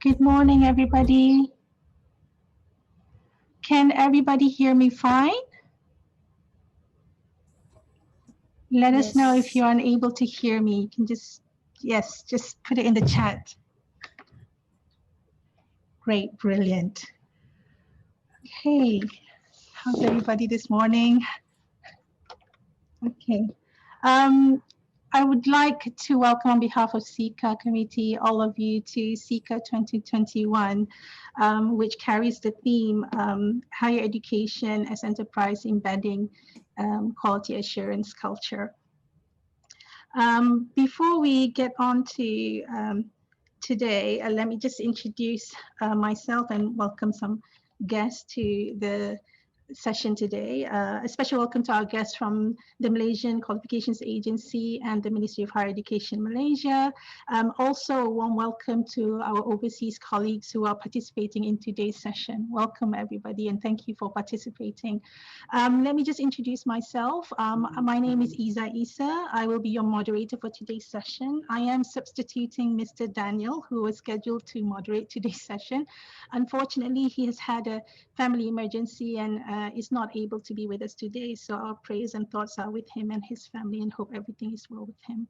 Good morning, everybody. Can everybody hear me fine? Let us know if Yes. you're unable to hear me. You can just put it in the chat. Great, brilliant. Okay, how's everybody this morning? Okay. I would like to welcome on behalf of SieQA committee all of you to SieQA 2021, which carries the theme Higher Education as Enterprise Embedding Quality Assurance Culture. Before we get on to today, let me just introduce myself and welcome some guests to the session today. A special welcome to our guests from the Malaysian Qualifications Agency and the Ministry of Higher Education Malaysia. Also a warm welcome to our overseas colleagues who are participating in today's session. Welcome everybody and thank you for participating. Let me just introduce myself. My name is Iza Isa. I will be your moderator for today's session. I am substituting Mr. Daniel, who was scheduled to moderate today's session. Unfortunately, he has had a family emergency and is not able to be with us today. So our prayers and thoughts are with him and his family and hope everything is well with him.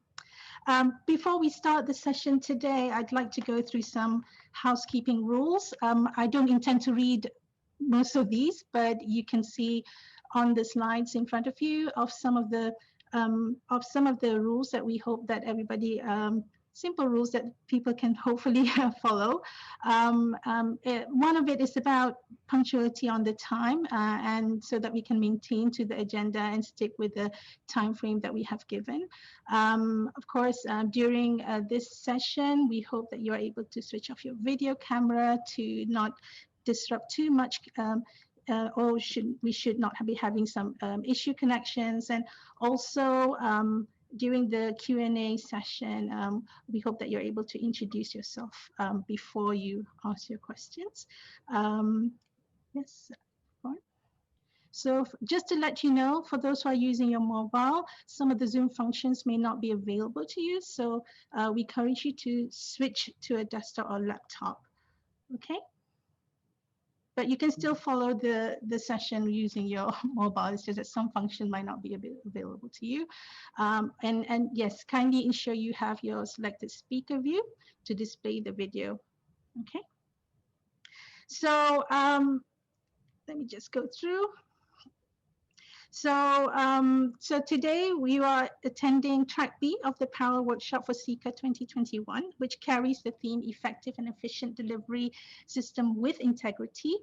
Before we start the session today, I'd like to go through some housekeeping rules. I don't intend to read most of these, but you can see on the slides in front of you of some of the rules that we hope that everybody simple rules that people can hopefully follow. One of it is about punctuality on the time, and so that we can maintain to the agenda and stick with the time frame that we have given. Of course, during this session, we hope that you are able to switch off your video camera to not disrupt too much or we should not be having some issue connections. And also during the Q&A session, we hope that you're able to introduce yourself before you ask your questions. Yes. So just to let you know, for those who are using your mobile, some of the Zoom functions may not be available to you. So we encourage you to switch to a desktop or laptop. Okay. But you can still follow the session using your mobile. It's just that some function might not be available to you. And yes, kindly ensure you have your selected speaker view to display the video. Okay. So let me just go through. So today we are attending track B of the Power Workshop for SieQA 2021, which carries the theme Effective and Efficient Delivery System with Integrity.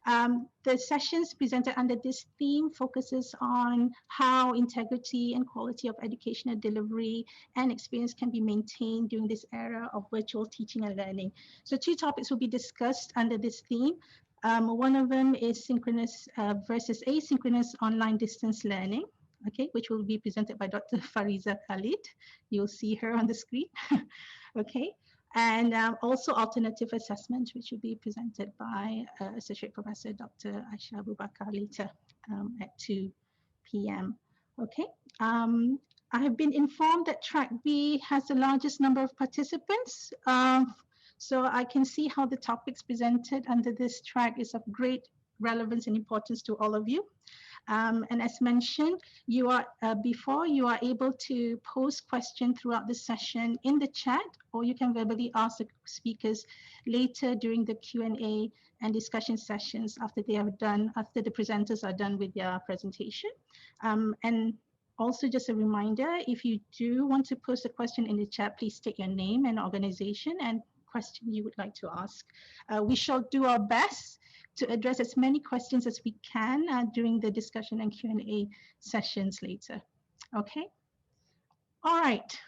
The sessions presented under this theme focuses on how integrity and quality of educational delivery and experience can be maintained during this era of virtual teaching and learning. So 2 topics will be discussed under this theme. One of them is synchronous versus asynchronous online distance learning, okay, which will be presented by Dr. Fariza Khalid. You'll see her on the screen, okay. And also alternative assessment, which will be presented by Associate Professor Dr. Aisha Abubakar later at 2 p.m. Okay. I have been informed that track B has the largest number of participants. So I can see how the topics presented under this track is of great relevance and importance to all of you. And as mentioned, you are you are able to post questions throughout the session in the chat, or you can verbally ask the speakers later during the Q&A and discussion sessions after they are done, after the presenters are done with their presentation. And also just a reminder, if you do want to post a question in the chat, please state your name and organization and question you would like to ask. We shall do our best to address as many questions as we can during the discussion and Q&A sessions later. Okay. All right.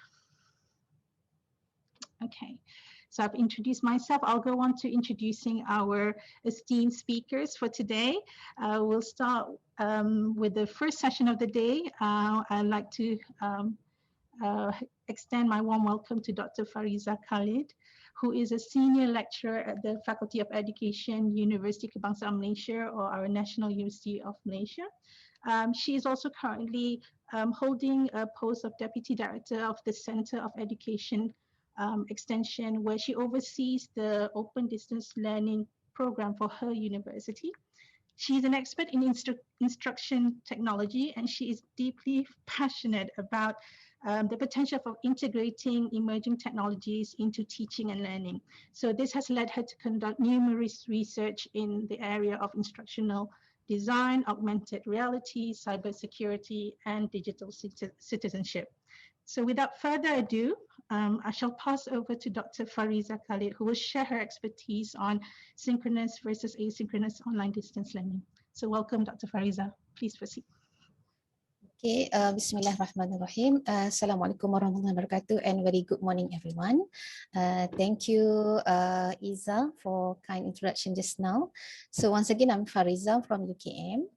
Okay. So I've introduced myself. I'll go on to introducing our esteemed speakers for today. We'll start with the first session of the day. I'd like to extend my warm welcome to Dr. Fariza Khalid, who is a senior lecturer at the Faculty of Education, University Kebangsaan Malaysia, or our National University of Malaysia. She is also currently holding a post of Deputy Director of the Center of Education extension, where she oversees the open distance learning program for her university. She's an expert in instruction technology, and she is deeply passionate about the potential of integrating emerging technologies into teaching and learning. So this has led her to conduct numerous research in the area of instructional design, augmented reality, cybersecurity, and digital citizenship. So without further ado, I shall pass over to Dr. Fariza Khalid, who will share her expertise on synchronous versus asynchronous online distance learning. So welcome, Dr. Fariza. Please proceed. Okay, Bismillahirrahmanirrahim. Assalamualaikum warahmatullahi wabarakatuh, and very good morning, everyone. Thank you, Iza, for kind introduction just now. So once again, I'm Fariza from UKM.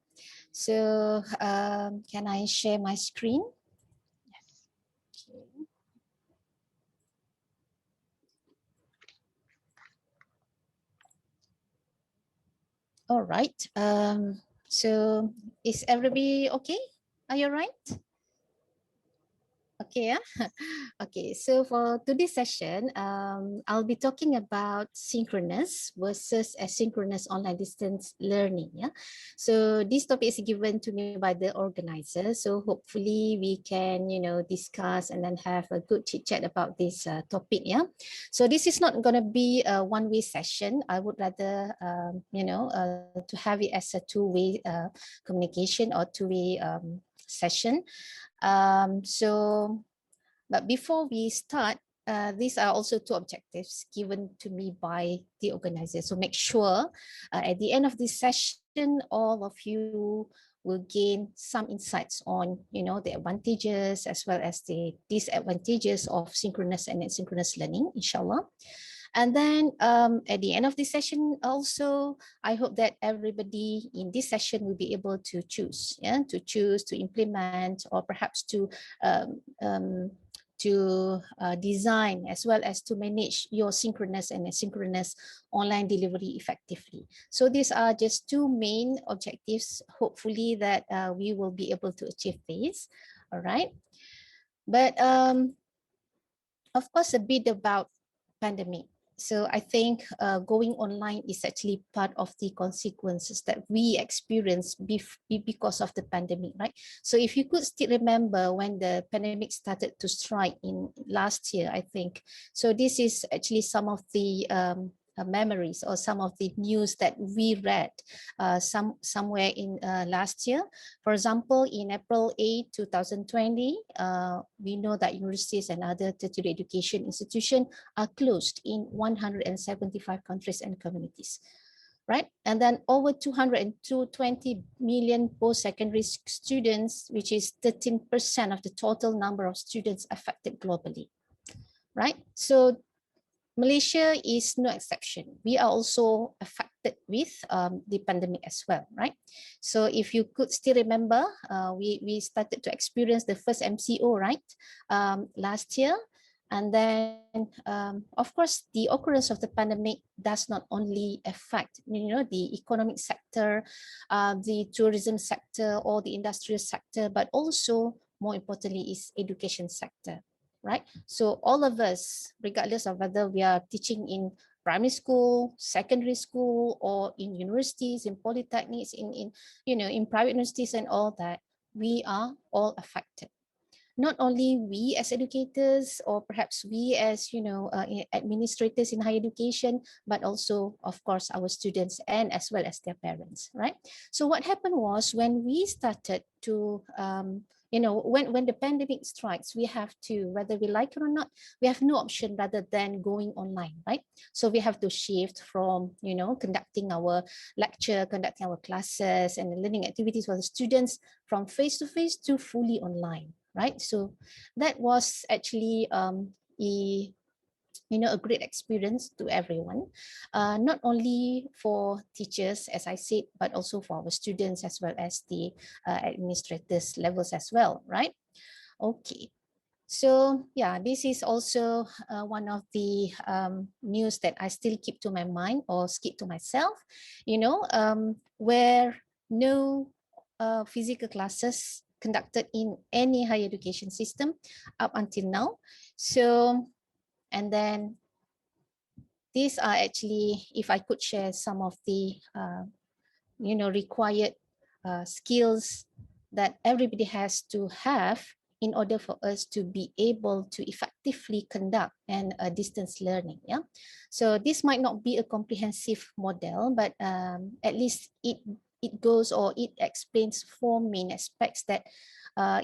So can I share my screen? Yes. Okay. All right. So is everybody okay? Are you all right? Okay, yeah. Okay, so for today's session, I'll be talking about synchronous versus asynchronous online distance learning. Yeah, so this topic is given to me by the organizer. So hopefully we can, discuss and then have a good chit chat about this topic. Yeah, so this is not going to be a one-way session. I would rather, to have it as a two-way communication or two-way session. But before we start, these are also two objectives given to me by the organizer. So make sure at the end of this session, all of you will gain some insights on, the advantages as well as the disadvantages of synchronous and asynchronous learning, inshallah. And then at the end of this session also, I hope that everybody in this session will be able to choose, to implement, or perhaps to design as well as to manage your synchronous and asynchronous online delivery effectively. So these are just two main objectives, hopefully that we will be able to achieve this. All right. But of course, a bit about pandemic. So I think going online is actually part of the consequences that we experience because of the pandemic, right? So if you could still remember when the pandemic started to strike in last year, I think. So this is actually some of the memories or some of the news that we read somewhere in last year. For example, in April 8, 2020, we know that universities and other tertiary education institutions are closed in 175 countries and communities. Right, and then over 220 million post-secondary students, which is 13% of the total number of students affected globally. Right, so Malaysia is no exception. We are also affected with the pandemic as well, right? So if you could still remember, we started to experience the first MCO, right, last year. And then, of course, the occurrence of the pandemic does not only affect, the economic sector, the tourism sector, or the industrial sector, but also, more importantly, is education sector. Right, so all of us, regardless of whether we are teaching in primary school, secondary school, or in universities, in polytechnics, in private universities and all that, we are all affected. Not only we as educators, or perhaps we as administrators in higher education, but also, of course, our students and as well as their parents, right? So what happened was, when we started to when the pandemic strikes, we have to, whether we like it or not, we have no option rather than going online, right? So we have to shift from conducting our lecture, conducting our classes and learning activities for the students from face-to-face to fully online, right? So that was actually a great experience to everyone, not only for teachers, as I said, but also for our students as well as the administrators levels as well, right? Okay. So yeah, this is also one of the news that I still keep to my mind or keep to myself, where no physical classes conducted in any higher education system up until now. So And then these are actually, if I could share some of the required skills that everybody has to have in order for us to be able to effectively conduct and distance learning. Yeah, so this might not be a comprehensive model, but at least it goes, or it explains four main aspects that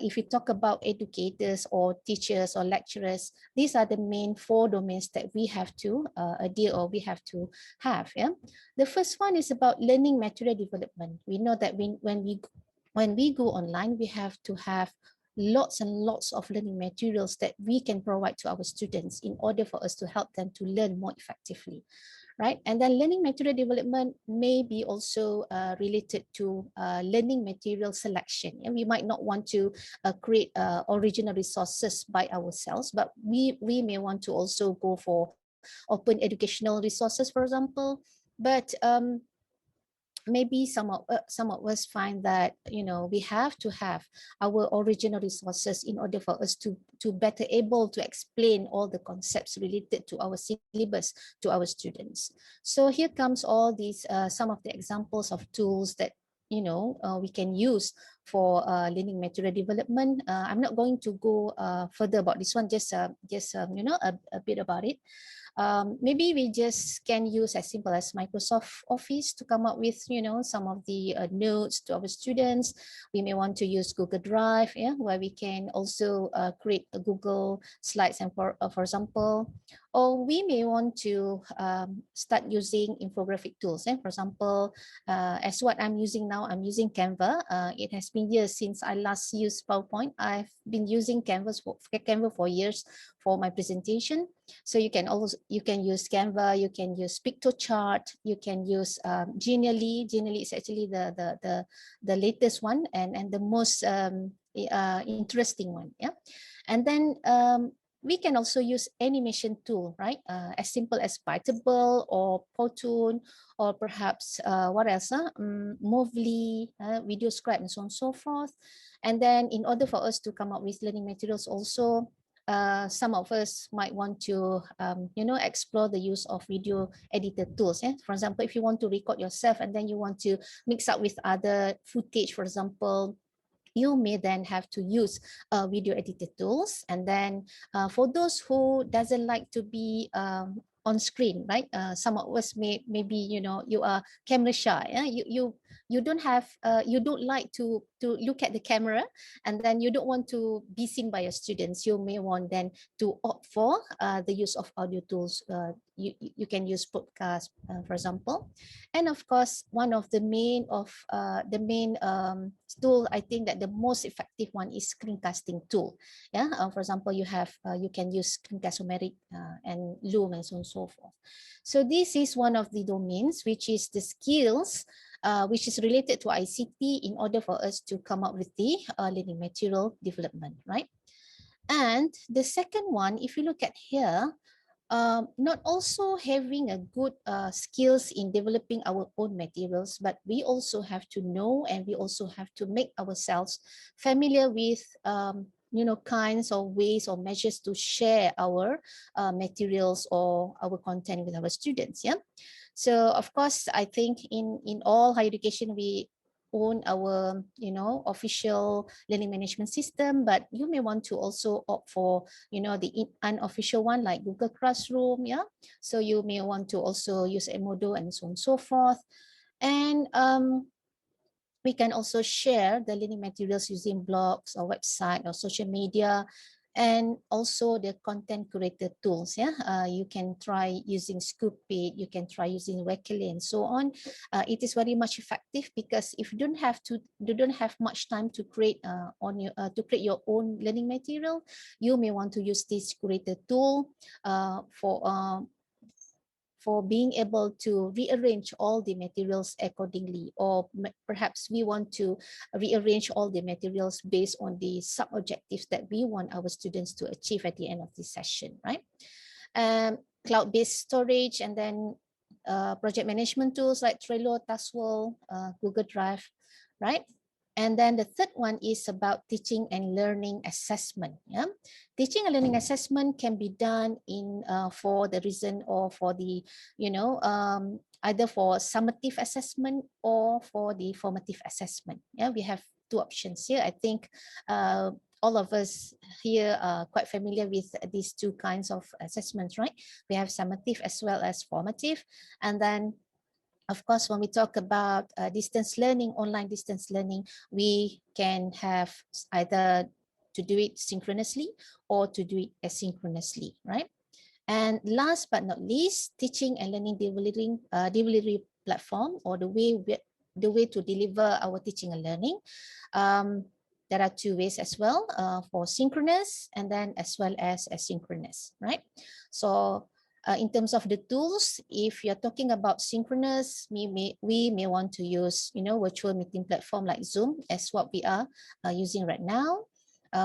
if you talk about educators or teachers or lecturers, these are the main four domains that we have to adhere, or we have to have. Yeah, the first one is about learning material development. We know that when we go online, we have to have lots and lots of learning materials that we can provide to our students in order for us to help them to learn more effectively, right? And then learning material development may be also related to learning material selection. And we might not want to create original resources by ourselves, but we may want to also go for open educational resources, for example. But maybe some of us find that we have to have our original resources in order for us to better able to explain all the concepts related to our syllabus to our students. So here comes all these some of the examples of tools that we can use for learning material development. I'm not going to go further about this one, just a bit about it. Maybe we just can use as simple as Microsoft Office to come up with, some of the notes to our students. We may want to use Google Drive, yeah, where we can also create a Google Slides, and for example, or we may want to start using infographic tools. For example, as what I'm using now, I'm using Canva. It has been years since I last used PowerPoint. I've been using Canva for years for my presentation. So you can use Canva, you can use Pictochart, you can use Genially. Genially is actually the latest one and the most interesting one. Yeah, and then we can also use animation tool, right? As simple as Bytable or Powtoon, or perhaps what else? Movely, VideoScribe, and so on and so forth. And then in order for us to come up with learning materials also, some of us might want to, explore the use of video editor tools. For example, if you want to record yourself and then you want to mix up with other footage, for example, you may then have to use video editor tools. And then for those who doesn't like to be on screen, right? Some of us maybe you are camera shy. Yeah? You don't have you don't like to look at the camera, and then you don't want to be seen by your students. You may want then to opt for the use of audio tools. You can use podcast, for example. And of course, one of the main tool, I think that the most effective one is screencasting tool. Yeah, for example, you can use Screencast-O-Matic and Loom and so on and so forth. So this is one of the domains, which is the skills which is related to ICT in order for us to come up with the learning material development, right? And the second one, if you look at here, not also having a good skills in developing our own materials, but we also have to know, and we also have to make ourselves familiar with kinds of ways or measures to share our materials or our content with our students. Yeah, so of course, I think in all higher education, we own our official learning management system, but you may want to also opt for the unofficial one like Google Classroom. Yeah, so you may want to also use Emodo and so on and so forth. And we can also share the learning materials using blogs or website or social media, and also the content curator tools. Yeah, you can try using Scoopit, you can try using Weekly, and so on. It is very much effective, because if you don't have much time to create to create your own learning material, you may want to use this curator tool for being able to rearrange all the materials accordingly, or perhaps we want to rearrange all the materials based on the sub-objectives that we want our students to achieve at the end of this session, right? Cloud-based storage, and then project management tools like Trello, Taskwell, Google Drive, right? And then the third one is about teaching and learning assessment. Yeah, teaching and learning assessment can be done in for the reason or for the, either for summative assessment or for the formative assessment. Yeah, we have two options here. I think all of us here are quite familiar with these two kinds of assessments, right? We have summative as well as formative. And then of course, when we talk about distance learning, online distance learning, we can have either to do it synchronously or to do it asynchronously, right? And last but not least, teaching and learning delivery platform, or the way to deliver our teaching and learning. There are two ways as well, for synchronous and then as well as asynchronous, right? So in terms of the tools, if you're talking about synchronous, we may want to use, virtual meeting platform like Zoom, as what we are using right now.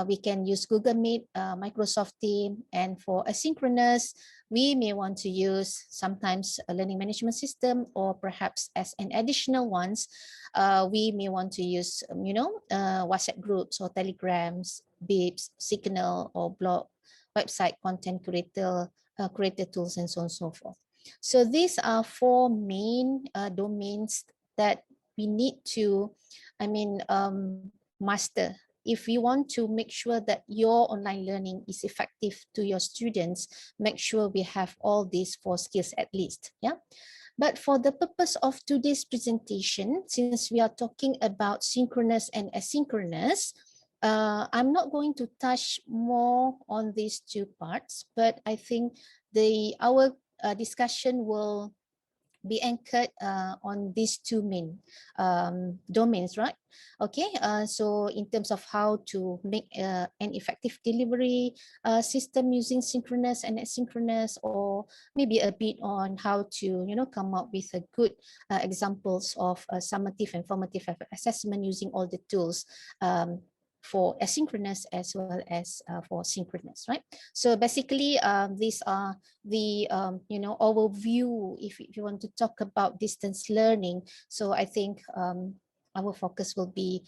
We can use Google Meet, Microsoft Teams, and for asynchronous, we may want to use sometimes a learning management system, or perhaps as an additional ones, we may want to use, WhatsApp groups or Telegrams, Beeps, Signal, or blog, website content creator tools, and so on and so forth. So these are four main domains that we need to, master if you want to make sure that your online learning is effective to your students. Make sure we have all these four skills at least. Yeah. But for the purpose of today's presentation, since we are talking about synchronous and asynchronous, I'm not going to touch more on these two parts, but I think our discussion will be anchored on these two main domains, right? Okay, so in terms of how to make an effective delivery system using synchronous and asynchronous, or maybe a bit on how to, come up with a good examples of summative and formative assessment using all the tools for asynchronous as well as for synchronous, right? So basically, these are the overview if you want to talk about distance learning. So I think our focus will be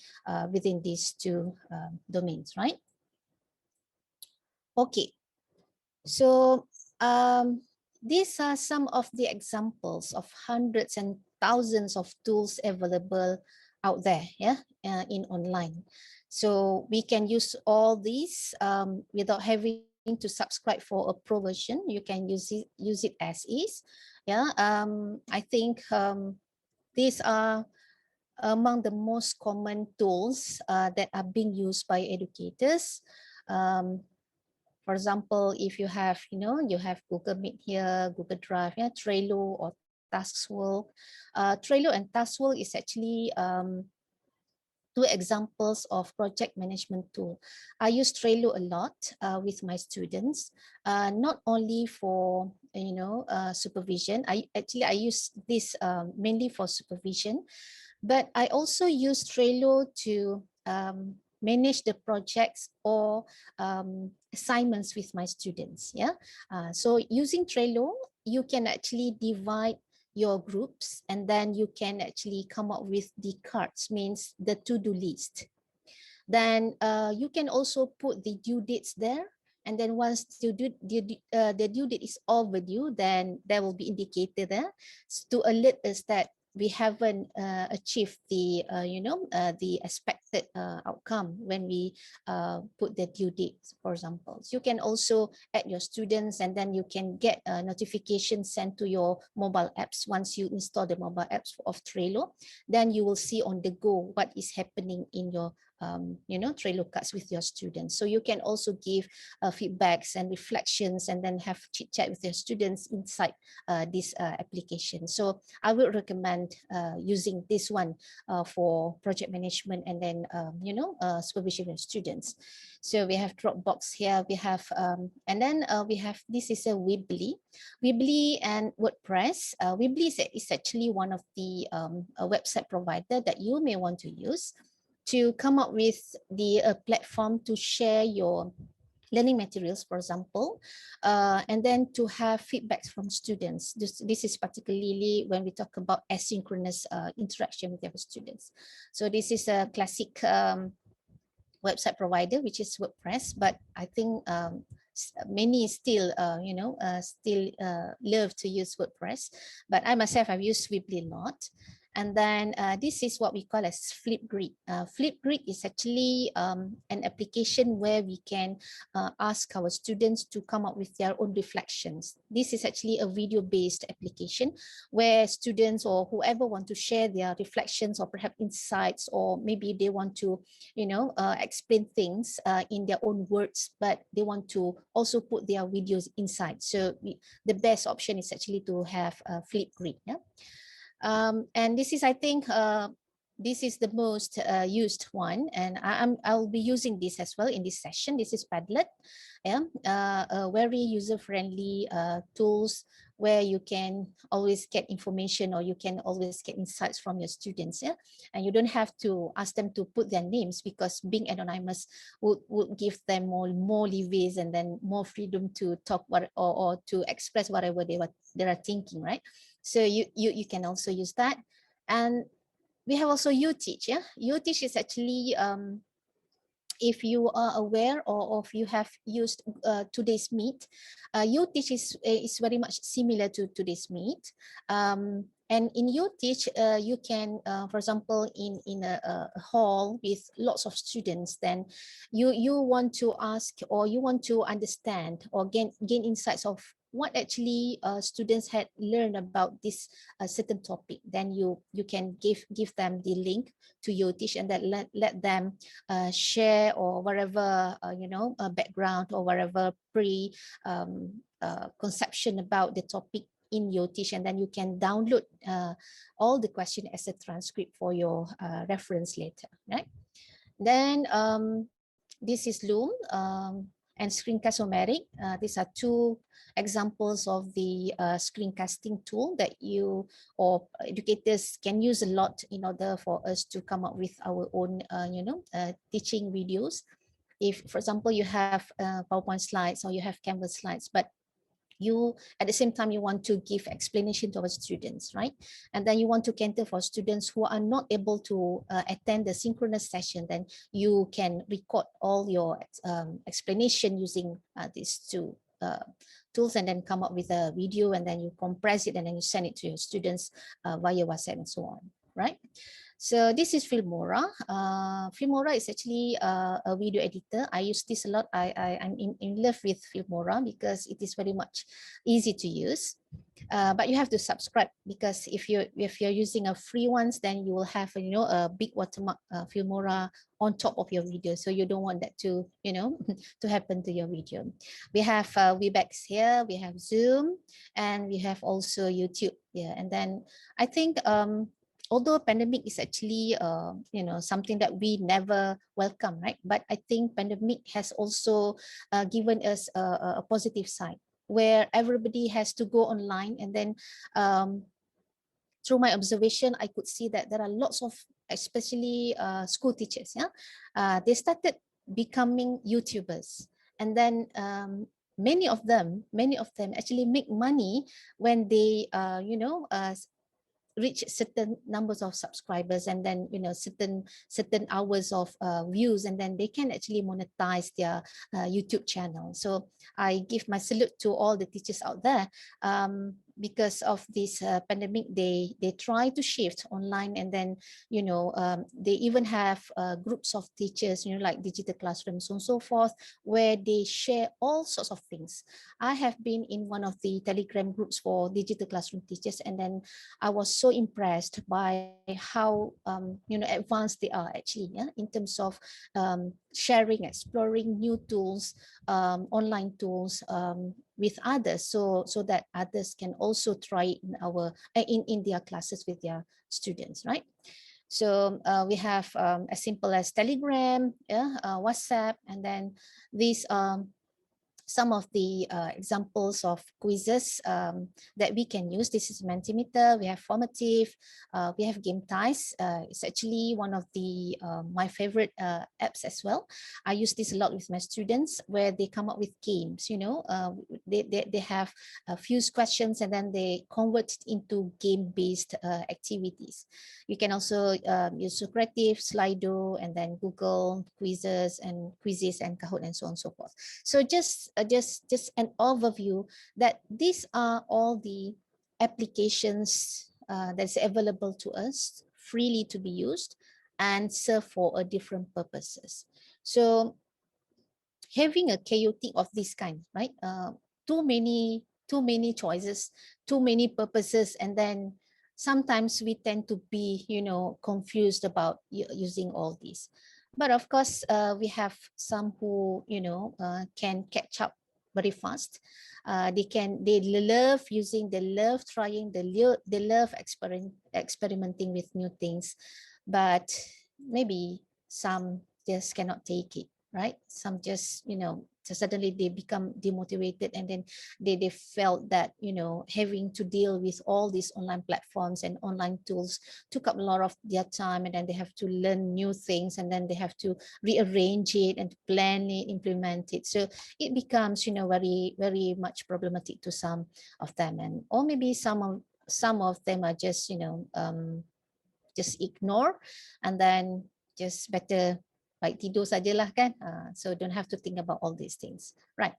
within these two domains, right? Okay, so these are some of the examples of hundreds and thousands of tools available out there, yeah, in online. So we can use all these without having to subscribe for a pro version. You can use it as is. Yeah, I think these are among the most common tools that are being used by educators. For example, if you have, you have Google Meet here, Google Drive, yeah, Trello or Taskwork. Trello and Taskwork is actually two examples of project management tool. I use Trello a lot with my students, not only for supervision. I use this mainly for supervision, but I also use Trello to manage the projects or assignments with my students. Yeah, so using Trello, you can actually divide your groups, and then you can actually come up with the cards, means the to-do list. Then you can also put the due dates there, and then once the due date is overdue, then there will be indicator there to alert us that we haven't achieved the the expected outcome when we put the due dates, for example. So you can also add your students, and then you can get a notification sent to your mobile apps. Once you install the mobile apps of Trello, then you will see on the go what is happening in your Trello cards with your students. So you can also give feedbacks and reflections, and then have chit chat with your students inside this application. So I would recommend using this one for project management, and then supervision of students. So we have Dropbox here. We have and then we have, this is a Weebly and WordPress. Weebly is actually one of the a website provider that you may want to use to come up with the platform to share your learning materials, for example, and then to have feedbacks from students. This is particularly when we talk about asynchronous interaction with our students. So this is a classic website provider, which is WordPress, but I think many still, still love to use WordPress, but I myself have used Weebly a lot. And then this is what we call as Flipgrid. Flipgrid is actually an application where we can ask our students to come up with their own reflections. This is actually a video-based application where students or whoever want to share their reflections or perhaps insights, or maybe they want to, explain things in their own words, but they want to also put their videos inside. So the best option is actually to have Flipgrid. Yeah? And this is, I think, this is the most used one, and I'll be using this as well in this session. This is Padlet, yeah, a very user-friendly tools where you can always get information, or you can always get insights from your students, yeah, and you don't have to ask them to put their names, because being anonymous would give them more leeways and then more freedom to talk or to express whatever they are thinking, right? So you can also use that. And we have also UTeach. Yeah, UTeach is actually, if you are aware or if you have used today's Meet, UTeach is very much similar to today's Meet. And in UTeach, you can, for example, in a hall with lots of students, then you want to ask, or you want to understand or gain insights of what actually students had learned about this certain topic. Then you can give them the link to UTeach, and then let them share, or whatever background or whatever conception about the topic in UTeach, and then you can download all the question as a transcript for your reference later, right? Then this is Loom and Screencast-O-Matic. These are two examples of the screencasting tool that you or educators can use a lot in order for us to come up with our own, teaching videos. If, for example, you have PowerPoint slides or you have Canvas slides, but you at the same time you want to give explanation to our students, right? And then you want to cater for students who are not able to attend the synchronous session, then you can record all your explanation using these two tools, and then come up with a video, and then you compress it, and then you send it to your students via WhatsApp and so on, right? So this is Filmora. Filmora is actually a video editor. I use this a lot. I'm in love with Filmora because it is very much easy to use. But you have to subscribe, because if you're using a free ones, then you will have a big watermark Filmora on top of your video. So you don't want that to to happen to your video. We have Webex here. We have Zoom, and we have also YouTube. Yeah, and then I think although pandemic is actually something that we never welcome, right? But I think pandemic has also given us a positive side, where everybody has to go online, and then through my observation, I could see that there are lots of, especially school teachers, they started becoming YouTubers, and then many of them actually make money when they reach certain numbers of subscribers, and then certain hours of views, and then they can actually monetize their YouTube channel. So I give my salute to all the teachers out there. Because of this pandemic, they try to shift online, and then they even have groups of teachers, like digital classrooms and so forth, where they share all sorts of things. I have been in one of the Telegram groups for digital classroom teachers, and then I was so impressed by how advanced they are actually, in terms of sharing, exploring new tools, online tools with others, so that others can also try in their classes with their students, right? So we have as simple as Telegram, WhatsApp, and then these some of the examples of quizzes that we can use. This is Mentimeter, we have formative, we have game ties. It's actually one of the my favorite apps as well. I use this a lot with my students, where they come up with games, you know, they have a few questions and then they convert it into game-based activities. You can also use Socrative, Slido, and then Google quizzes and Kahoot and so on and so forth. So just an overview that these are all the applications that's available to us freely to be used and serve for a different purposes. So having a chaotic of this kind, right? Too many choices, too many purposes, and then sometimes we tend to be, you know, confused about using all these. But of course, we have some who, you know, can catch up very fast. They love using, they love trying, they love experimenting with new things, but maybe some just cannot take it, right? Some just, you know, suddenly they become demotivated, and then they felt that, you know, having to deal with all these online platforms and online tools took up a lot of their time, and then they have to learn new things, and then they have to rearrange it and plan it, implement it. So it becomes, you know, very much problematic to some of them, and or maybe some of them are just, you know, just ignore, and then just better baik tidur sajalah kan. So don't have to think about all these things, right?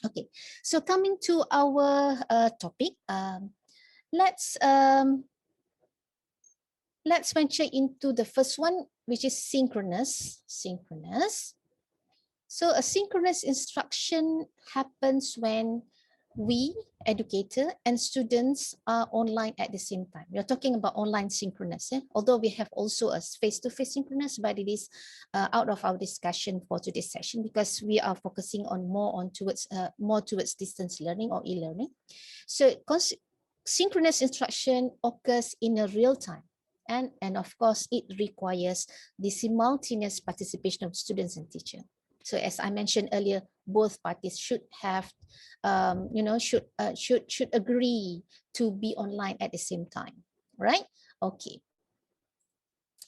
Okay, so coming to our topic, let's venture into the first one, which is synchronous. So a synchronous instruction happens when we, educator and students, are online at the same time. We are talking about online synchronous, although we have also a face-to-face synchronous, but it is out of our discussion for today's session, because we are focusing on more towards distance learning or e-learning. So synchronous instruction occurs in a real time. And of course, it requires the simultaneous participation of students and teacher. So as I mentioned earlier, both parties should have, should agree to be online at the same time, right? Okay.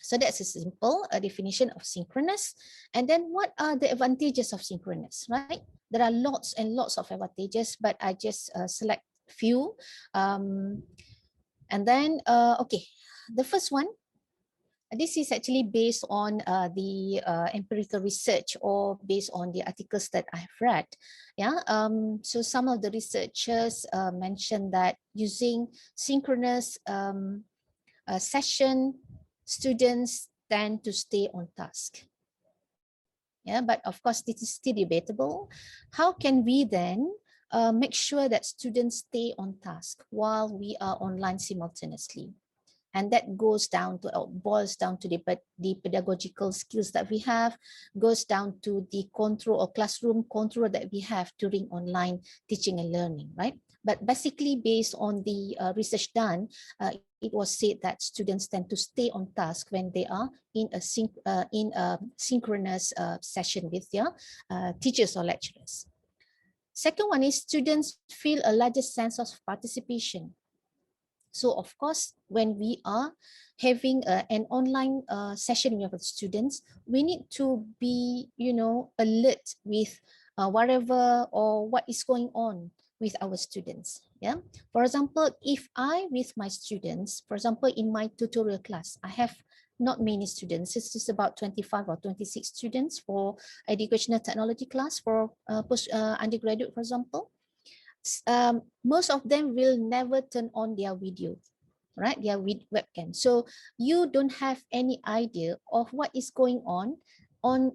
So that's a simple definition of synchronous. And then what are the advantages of synchronous, right? There are lots and lots of advantages, but I just select few. And then, okay, the first one, this is actually based on the empirical research, or based on the articles that I've read. Yeah. So some of the researchers mentioned that using synchronous session, students tend to stay on task. Yeah, but of course this is still debatable. How can we then make sure that students stay on task while we are online simultaneously? And that boils down to the pedagogical skills that we have, goes down to the control or classroom control that we have during online teaching and learning, right? But basically, based on the research done, it was said that students tend to stay on task when they are in a synchronous session with their teachers or lecturers. Second one is students feel a larger sense of participation. So of course, when we are having an online session with students, we need to be, you know, alert with whatever or what is going on with our students. Yeah. For example, if I with my students, for example, in my tutorial class, I have not many students. It's just about 25 or 26 students for educational technology class for undergraduate, for example. Most of them will never turn on their video, right? Their webcam. So you don't have any idea of what is going on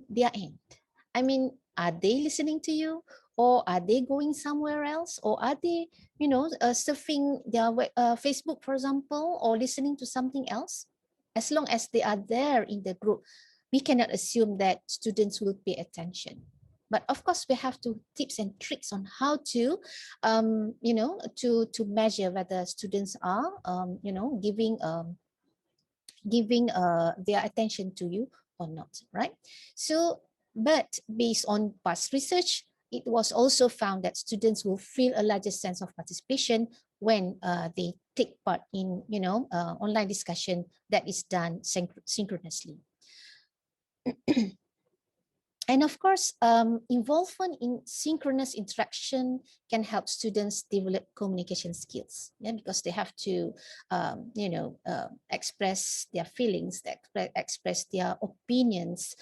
their end. I mean, are they listening to you, or are they going somewhere else, or are they, you know, surfing their Facebook, for example, or listening to something else? As long as they are there in the group, we cannot assume that students will pay attention. But of course, we have to tips and tricks on how to, to measure whether students are, giving their attention to you or not, right? So, but based on past research, it was also found that students will feel a larger sense of participation when they take part in, online discussion that is done synchronously. And of course, involvement in synchronous interaction can help students develop communication skills, because they have to, express their feelings, express their opinions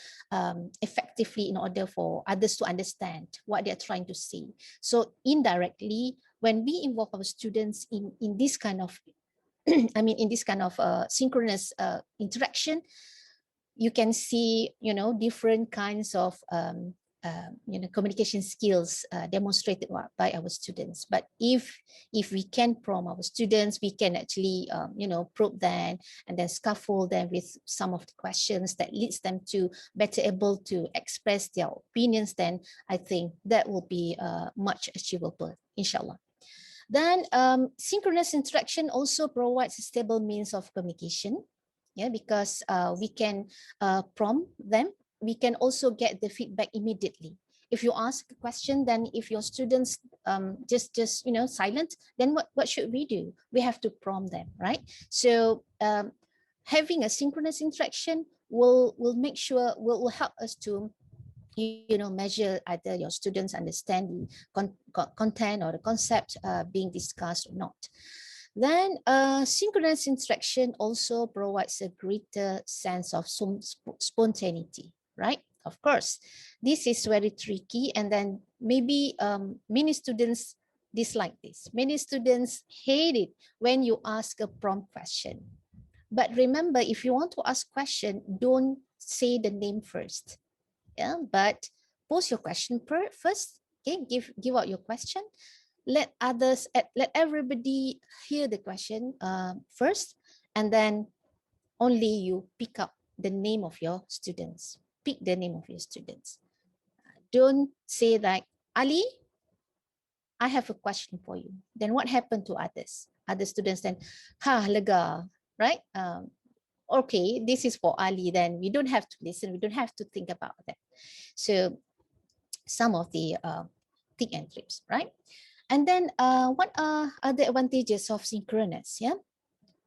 effectively in order for others to understand what they're trying to say. So indirectly, when we involve our students in this kind of, in this kind of synchronous interaction, you can see, different kinds of communication skills demonstrated by our students. But if we can prompt our students, we can actually probe them and then scaffold them with some of the questions that leads them to better able to express their opinions, then I think that will be much achievable, inshallah. Then synchronous interaction also provides a stable means of communication, because we can prompt them. We can also get the feedback immediately. If you ask a question, then if your students just silent, then what should we do? We have to prompt them, right? So having a synchronous interaction will make sure will help us to measure either your students understand the content or the concept being discussed or not. Then synchronous interaction also provides a greater sense of spontaneity, right? Of course, this is very tricky, and then maybe many students dislike this. Many students hate it when you ask a prompt question. But remember, if you want to ask question, don't say the name first. But post your question first. Okay, give out your question. Let everybody hear the question first, and then only you pick up the name of your students. Pick the name of your students. Don't say like, Ali, I have a question for you. Then what happened to others? Other students then, lega, right? Okay, this is for Ali. Then we don't have to listen. We don't have to think about that. So some of the tick and trips, right? And then what are the advantages of synchronous?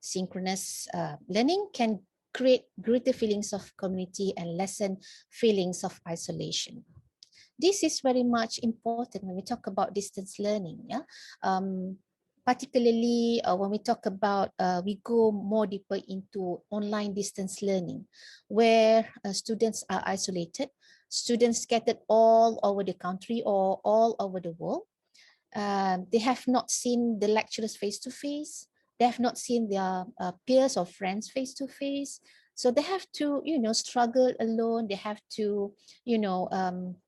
Synchronous learning can create greater feelings of community and lessen feelings of isolation. This is very much important when we talk about distance learning. Particularly when we talk about, we go more deeper into online distance learning, where students are isolated, students scattered all over the country or all over the world. They have not seen the lecturers face to face. They have not seen their peers or friends face to face. So they have to, struggle alone. They have to,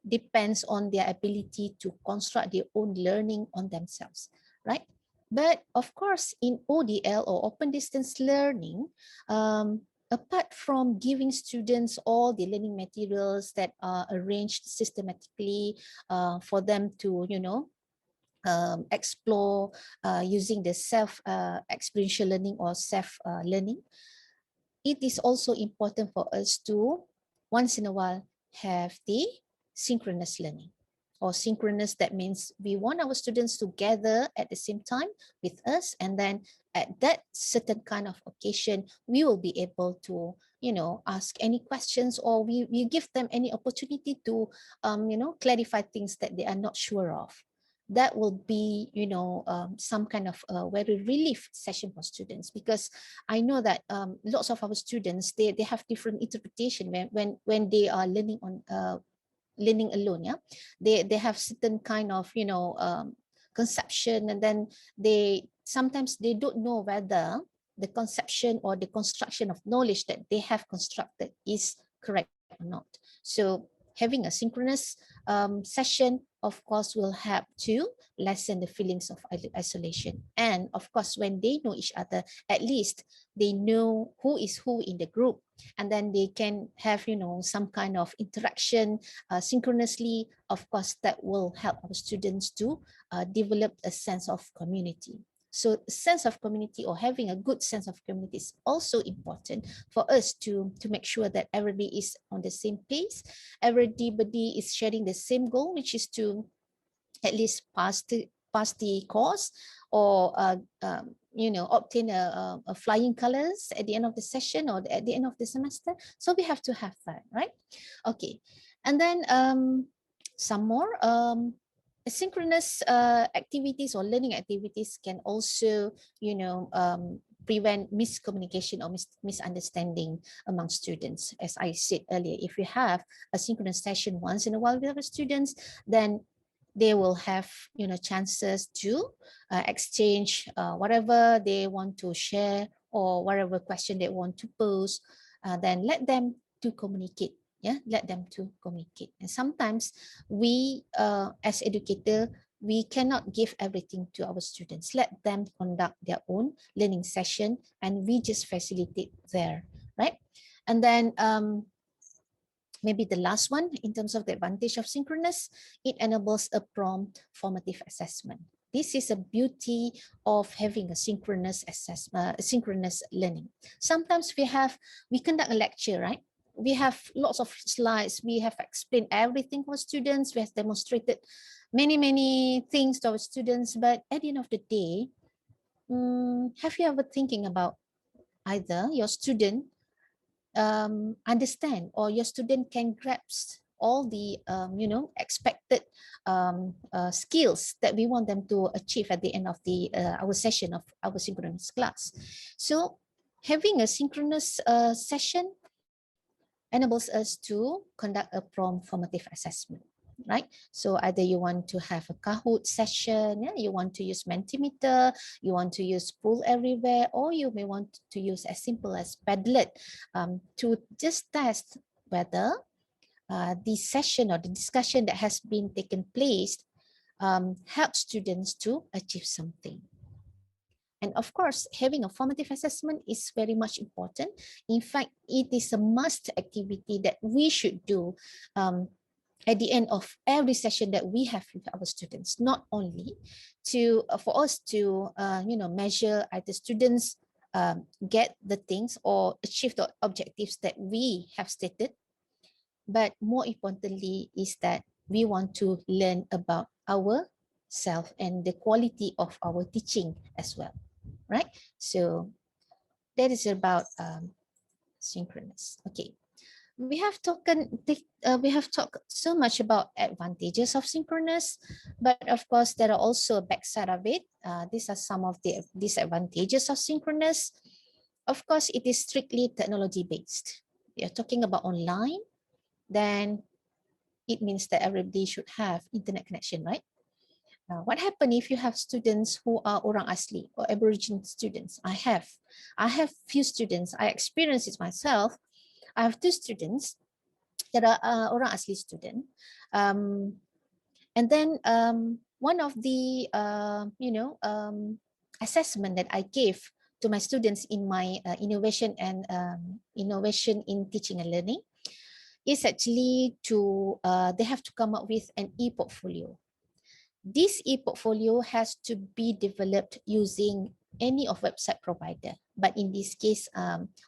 depends on their ability to construct their own learning on themselves, right? But of course, in ODL or open distance learning, apart from giving students all the learning materials that are arranged systematically for them to, explore using the experiential learning or self-learning, it is also important for us to, once in a while, have the synchronous learning. Or synchronous, that means we want our students to gather at the same time with us, and then at that certain kind of occasion, we will be able to, ask any questions, or we give them any opportunity to, clarify things that they are not sure of. That will be, some kind of very relief session for students, because I know that lots of our students, they have different interpretation when they are learning on learning alone. They have certain kind of conception, and then sometimes they don't know whether the conception or the construction of knowledge that they have constructed is correct or not. So having a synchronous session, of course, will help to lessen the feelings of isolation. And of course, when they know each other, at least they know who is who in the group, and then they can have, some kind of interaction synchronously. Of course, that will help our students to develop a sense of community. So sense of community, or having a good sense of community, is also important for us to make sure that everybody is on the same pace. Everybody is sharing the same goal, which is to at least pass the course, or obtain a flying colors at the end of the session or at the end of the semester. So we have to have that, right? Okay, and then some more asynchronous activities or learning activities can also prevent miscommunication or misunderstanding among students. As I said earlier, if you have a synchronous session once in a while with our students, then they will have chances to exchange whatever they want to share or whatever question they want to pose. Then let them to communicate. Yeah, let them to communicate. And sometimes we as educator, we cannot give everything to our students. Let them conduct their own learning session and we just facilitate there, right? And then maybe the last one, in terms of the advantage of synchronous, it enables a prompt formative assessment. This is a beauty of having a synchronous synchronous learning. Sometimes we conduct a lecture, right? We have lots of slides. We have explained everything for students. We have demonstrated many things to our students. But at the end of the day, have you ever thinking about either your student understand or your student can grasp all the expected skills that we want them to achieve at the end of the our session of our synchronous class. So having a synchronous session enables us to conduct a prompt formative assessment, right? So either you want to have a Kahoot session, yeah, you want to use Mentimeter, you want to use Pool Everywhere, or you may want to use as simple as Padlet to just test whether the session or the discussion that has been taken place helps students to achieve something. And of course, having a formative assessment is very much important. In fact, it is a must activity that we should do at the end of every session that we have with our students, not only to for us to measure either students get the things or achieve the objectives that we have stated, but more importantly is that we want to learn about ourselves and the quality of our teaching as well, right? So that is about synchronous. Okay, we have talked so much about advantages of synchronous, but of course there are also a backside of it. These are some of the disadvantages of synchronous. Of course, it is strictly technology based. We are talking about online, then it means that everybody should have internet connection, right? What happens if you have students who are orang asli or Aboriginal students? I have few students. I experienced it myself. I have two students that are orang asli student, and then one of the assessment that I gave to my students in my innovation in teaching and learning is actually to they have to come up with an e-portfolio. This e-portfolio has to be developed using any of website provider. But in this case,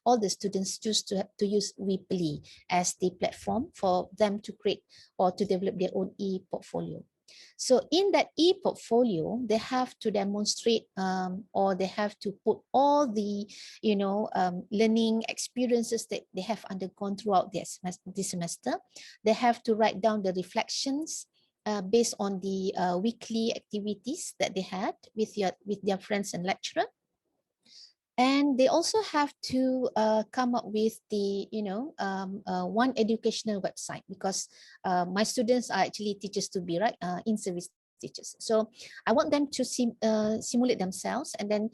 all the students choose to use Weebly as the platform for them to create or to develop their own e-portfolio. So in that e-portfolio, they have to demonstrate or they have to put all the learning experiences that they have undergone throughout this semester. They have to write down the reflections based on the weekly activities that they had with their friends and lecturer. And they also have to come up with the one educational website, because my students are actually teachers to be, right, in-service teachers. So I want them to simulate themselves and then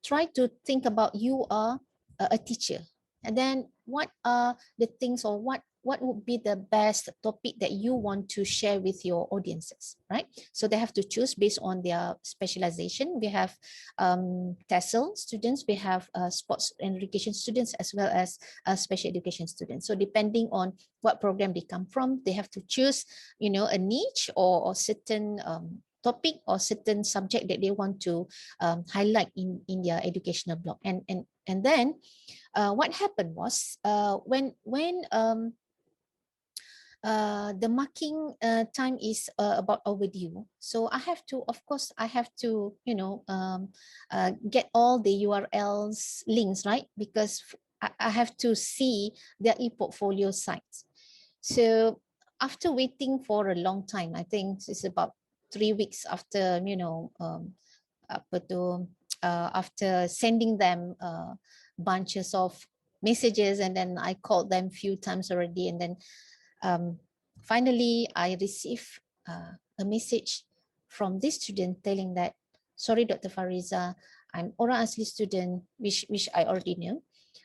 try to think about you are a teacher, and then what are the things or what would be the best topic that you want to share with your audiences, right? So they have to choose based on their specialization. We have TESOL students, we have sports and education students, as well as special education students. So depending on what program they come from, they have to choose, a niche or certain topic or certain subject that they want to highlight in their educational block. And then what happened was when the marking time is about overdue. So I have to, of course, I have to, get all the URLs links, right? Because I have to see their e-portfolio sites. So after waiting for a long time, I think it's about 3 weeks after, after sending them bunches of messages, and then I called them few times already, and then finally I received a message from this student telling that, sorry, Dr. Fariza, I'm Orang Asli student, which I already knew.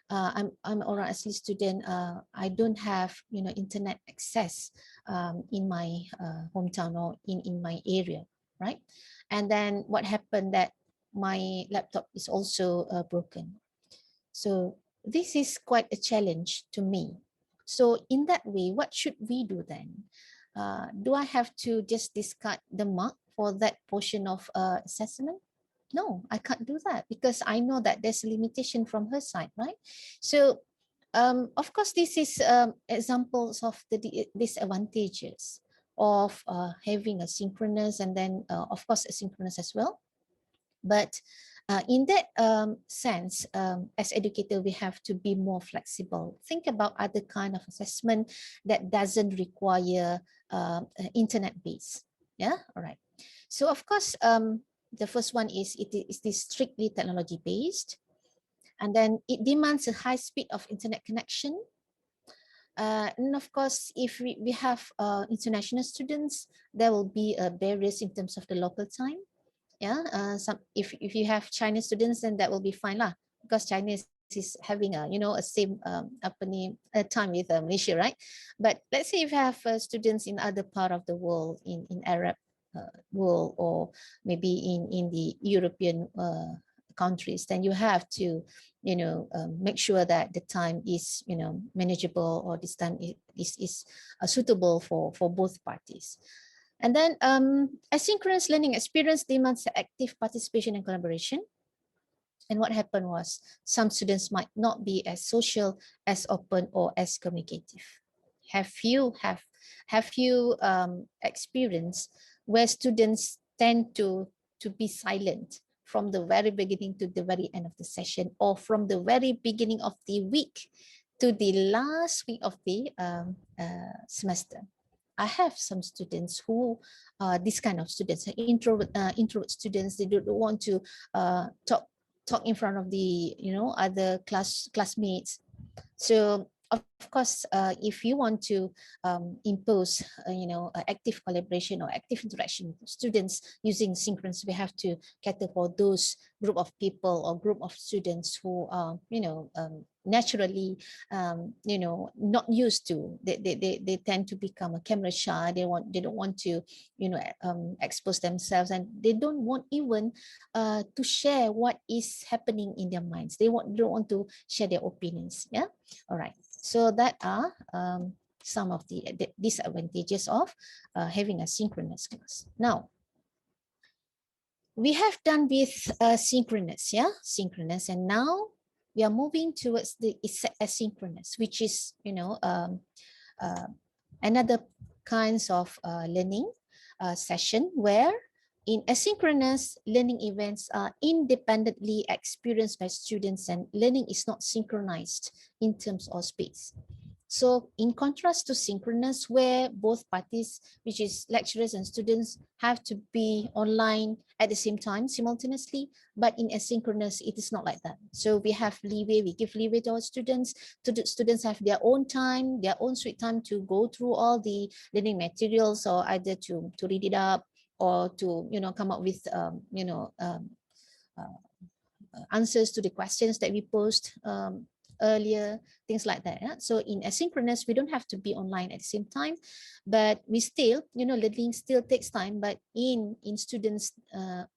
I'm Orang Asli student. I don't have internet access in my hometown or in my area, right? And then what happened that my laptop is also broken. So this is quite a challenge to me. So in that way, what should we do then? Do I have to just discard the mark for that portion of assessment? No, I can't do that because I know that there's a limitation from her side, right? So of course, this is examples of the disadvantages of having a synchronous and then of course asynchronous as well. But in that sense, as educator, we have to be more flexible. Think about other kind of assessment that doesn't require internet base. Yeah, all right. So of course, the first one is it is strictly technology based, and then it demands a high speed of internet connection. And of course, if we have international students, there will be barriers in terms of the local time. Yeah, if you have Chinese students, then that will be fine lah, because Chinese is having a same time with Malaysia, right? But let's say if you have students in other part of the world, in Arab world, or maybe in the European countries, then you have to make sure that the time is manageable, or this time is suitable for both parties. And then asynchronous learning experience demands active participation and collaboration. And what happened was some students might not be as social, as open, or as communicative. Have you experienced where students tend to be silent from the very beginning to the very end of the session, or from the very beginning of the week to the last week of the semester? I have some students who, this kind of students, introvert students. They don't want to talk in front of the other classmates. So of course, if you want to impose active collaboration or active interaction with students using synchronous, we have to cater for those group of people or group of students who are naturally not used to. They tend to become a camera shy. They don't want to expose themselves, and they don't want even to share what is happening in their minds. They don't want to share their opinions. Yeah, all right. So that are some of the disadvantages of having a synchronous class. Now, we have done with synchronous, yeah, synchronous, and now we are moving towards the asynchronous, which is another kinds of learning session, where in asynchronous, learning events are independently experienced by students, and learning is not synchronized in terms of space. So in contrast to synchronous, where both parties, which is lecturers and students, have to be online at the same time simultaneously, but in asynchronous, it is not like that. So we have leeway, we give leeway to our students. Students have their own time, their own sweet time to go through all the learning materials, or either to read it up, or to come up with answers to the questions that we posed earlier, things like that. Yeah? So in asynchronous, we don't have to be online at the same time, but we still, learning still takes time, but in students'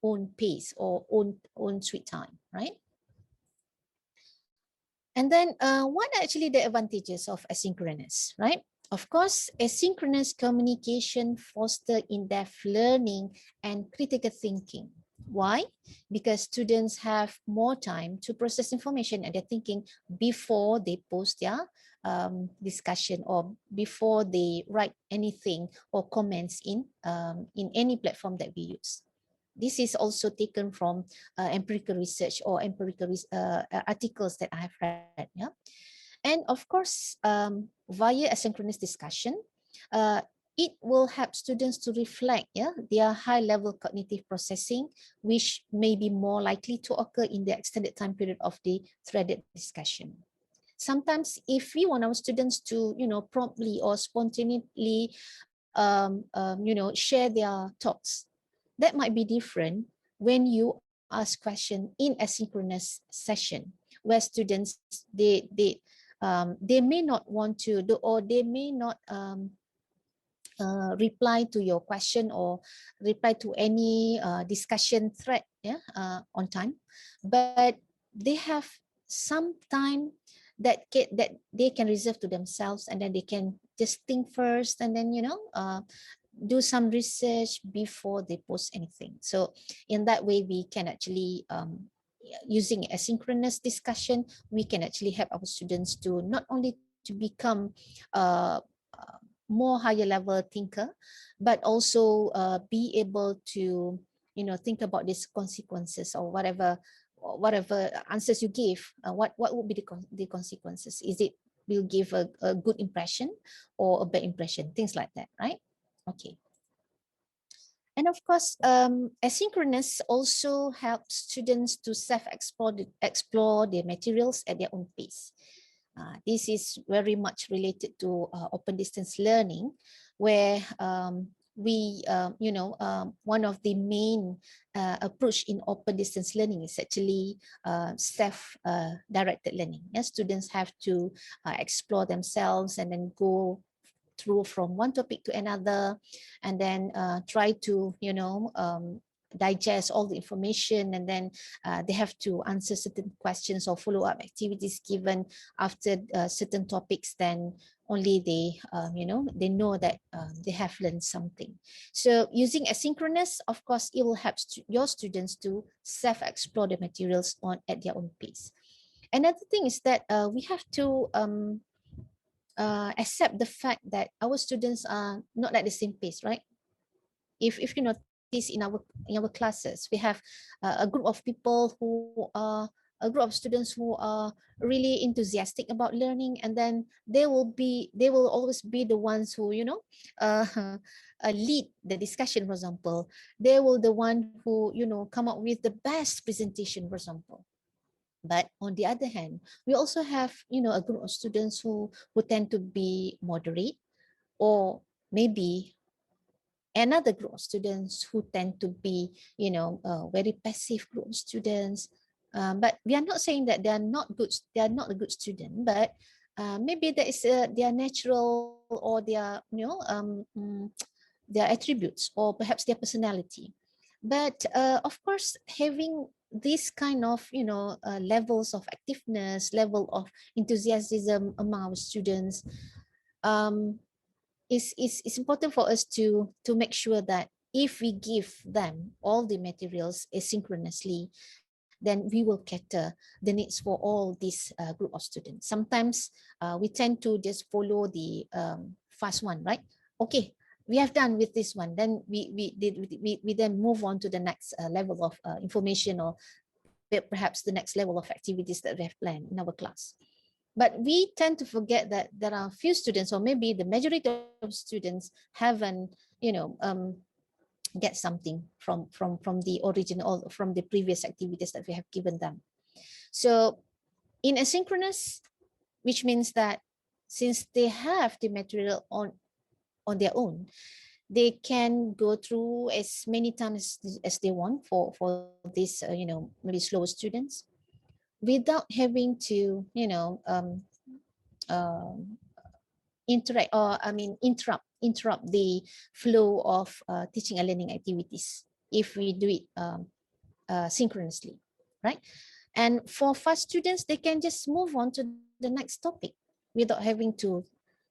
own pace or own sweet time, right? And then what are actually the advantages of asynchronous, right? Of course, asynchronous communication fosters in-depth learning and critical thinking. Why? Because students have more time to process information and their thinking before they post their discussion or before they write anything or comments in any platform that we use. This is also taken from empirical research or empirical articles that I have read. Yeah, and of course, via asynchronous discussion, it will help students to reflect their high-level cognitive processing, which may be more likely to occur in the extended time period of the threaded discussion. Sometimes, if we want our students to, promptly or spontaneously, share their thoughts, that might be different when you ask question in asynchronous session, where students they may not want to do, or they may not reply to your question or reply to any discussion thread on time, but they have some time that they can reserve to themselves, and then they can just think first, and then do some research before they post anything. So in that way, we can actually using asynchronous discussion, we can actually help our students to not only to become more higher level thinker, but also be able to think about these consequences, or whatever answers you give. What would be the consequences? Is it will give a good impression or a bad impression, things like that, right? Okay. And of course, asynchronous also helps students to explore the materials at their own pace. This is very much related to open distance learning, where one of the main approach in open distance learning is actually self-directed learning. Yes, students have to explore themselves and then go through from one topic to another, and then try to digest all the information, and then they have to answer certain questions or follow-up activities given after certain topics. Then only they they know that they have learned something. So using asynchronous, of course, it will help your students to self-explore the materials at their own pace. Another thing is that we have to accept the fact that our students are not at the same pace, right? If you notice in our classes, we have a group of people who are a group of students who are really enthusiastic about learning, and then they will always be the ones who lead the discussion. For example, they will the one who come up with the best presentation, for example. But on the other hand, we also have a group of students who tend to be moderate, or maybe another group of students who tend to be very passive group of students. But we are not saying that they are not good, they are not a good student, but maybe that is their natural, or their attributes, or perhaps their personality. But of course, having this kind of levels of activeness, level of enthusiasm among our students, it's important for us to make sure that if we give them all the materials asynchronously, then we will cater the needs for all this group of students. Sometimes we tend to just follow the fast one, right? Okay, we have done with this one, then we then move on to the next level of information, or perhaps the next level of activities that we have planned in our class. But we tend to forget that there are few students, or maybe the majority of students, haven't get something from the original, or from the previous activities that we have given them. So in asynchronous, which means that since they have the material on their own, they can go through as many times as they want for these maybe slower students, without having to um, interact, or interrupt the flow of teaching and learning activities if we do it synchronously, right? And for fast students, they can just move on to the next topic without having to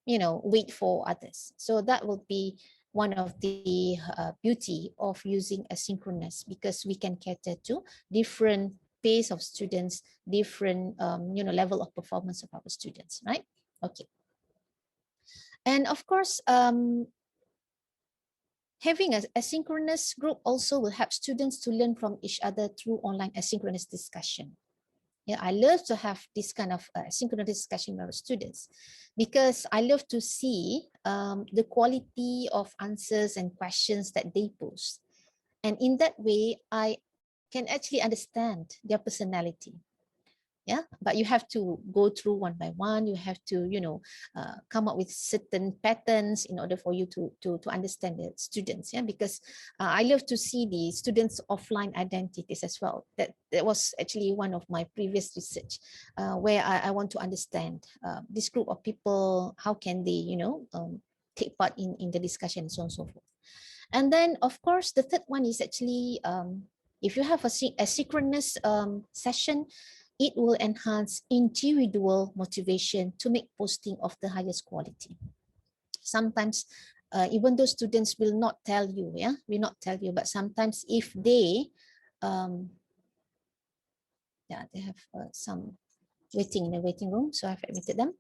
wait for others. So that will be one of the beauty of using asynchronous, because we can cater to different pace of students, different level of performance of our students, right? Okay. And of course, having an asynchronous group also will help students to learn from each other through online asynchronous discussion. Yeah, I love to have this kind of asynchronous discussion with our students because I love to see the quality of answers and questions that they pose. And in that way, I can actually understand their personality. Yeah, but you have to go through one by one. You have to, come up with certain patterns in order for you to understand the students. Yeah, because I love to see the students' offline identities as well. That was actually one of my previous research, where I want to understand this group of people. How can they, take part in the discussion and so on and so forth. And then, of course, the third one is actually if you have a synchronous session, it will enhance individual motivation to make posting of the highest quality. Sometimes, even though students will not tell you, but sometimes if they, they have some waiting in the waiting room, so I've admitted them.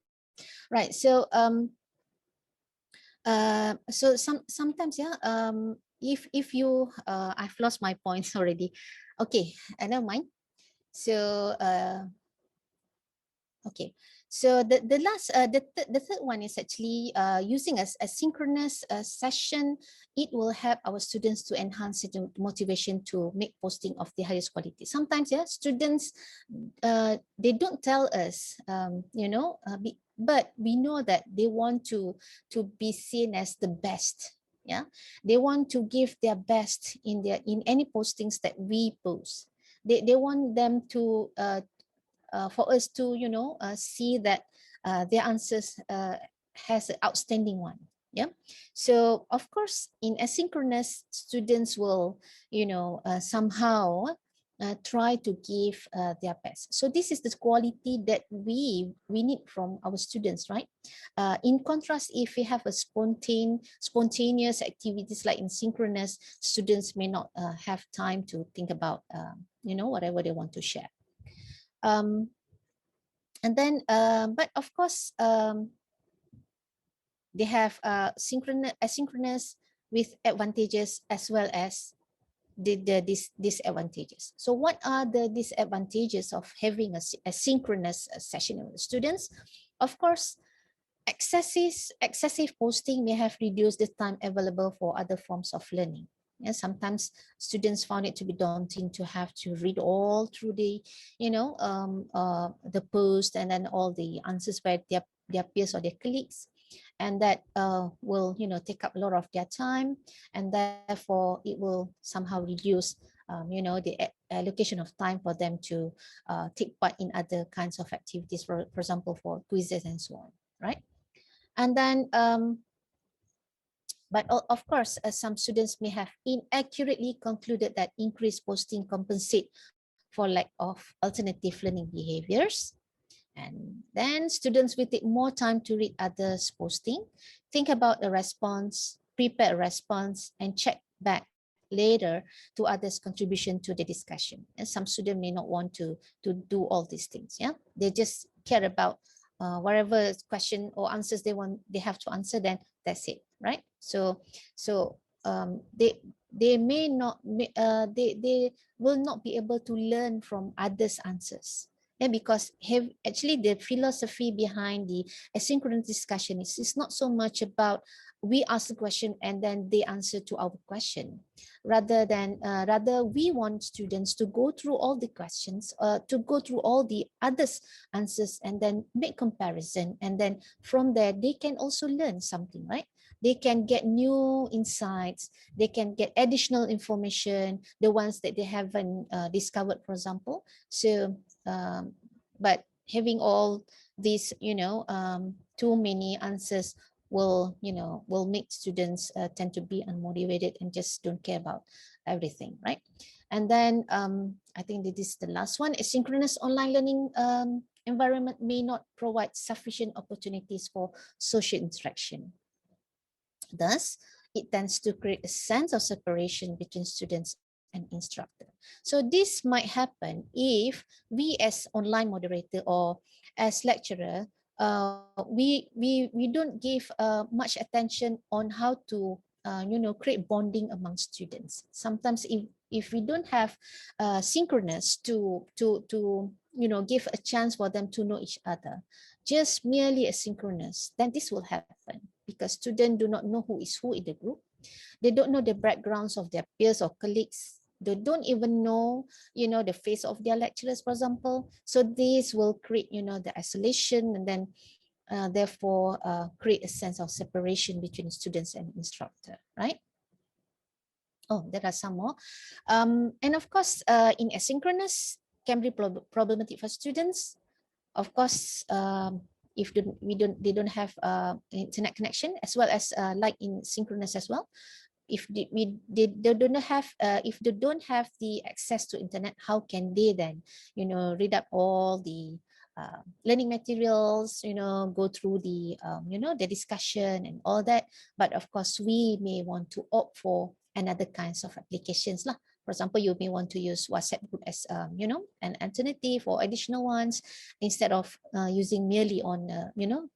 Right, so sometimes, if you, I've lost my points already. Okay, I don't mind. So okay, so the last the third one is actually using a synchronous session. It will help our students to enhance the motivation to make posting of the highest quality. Sometimes, students they don't tell us, but we know that they want to be seen as the best. Yeah, they want to give their best in any postings that we post. They want them to for us to see that their answers has an outstanding one. Yeah, so of course in asynchronous, students will somehow try to give their best. So this is the quality that we need from our students, right? In contrast, if we have a spontaneous activities like in synchronous, students may not have time to think about whatever they want to share. And then, but of course, they have asynchronous with advantages as well as the disadvantages. So what are the disadvantages of having a synchronous session with students? Of course, excessive posting may have reduced the time available for other forms of learning. Yeah, sometimes students found it to be daunting to have to read all through the post and then all the answers by their peers or their colleagues, and that will take up a lot of their time, and therefore it will somehow reduce the allocation of time for them to take part in other kinds of activities, for example for quizzes and so on, right? And then but of course, some students may have inaccurately concluded that increased posting compensate for lack of alternative learning behaviors. And then students will take more time to read others' posting, think about a response, prepare a response, and check back later to others' contribution to the discussion. And some students may not want to do all these things. Yeah, they just care about whatever question or answers they have to answer. Then that's it, right? So they may not they will not be able to learn from others' answers. Yeah, because actually the philosophy behind the asynchronous discussion is it's not so much about we ask the question and then they answer to our question, rather we want students to go through all the questions, to go through all the others answers and then make comparison, and then from there they can also learn something, right? They can get new insights, they can get additional information, the ones that they haven't discovered, for example. So but having all these too many answers will make students tend to be unmotivated and just don't care about everything, right? And then I think that this is the last one. Asynchronous online learning environment may not provide sufficient opportunities for social interaction. Thus, it tends to create a sense of separation between students and instructor. So this might happen if we as online moderator or as lecturer, we don't give much attention on how to create bonding among students. Sometimes if we don't have synchronous to give a chance for them to know each other, just merely asynchronous, then this will happen because students do not know who is who in the group. They don't know the backgrounds of their peers or colleagues. They don't even know, the face of their lecturers, for example. So this will create, the isolation, and then therefore create a sense of separation between students and instructor, right? Oh, there are some more. And of course, in asynchronous can be problematic for students. Of course, if they don't have internet connection, as well as like in synchronous as well. If they don't have if they don't have the access to internet, how can they then read up all the learning materials, go through the the discussion and all that. But of course, we may want to opt for another kinds of applications lah. For example, you may want to use WhatsApp group as an alternative or additional ones, instead of using merely on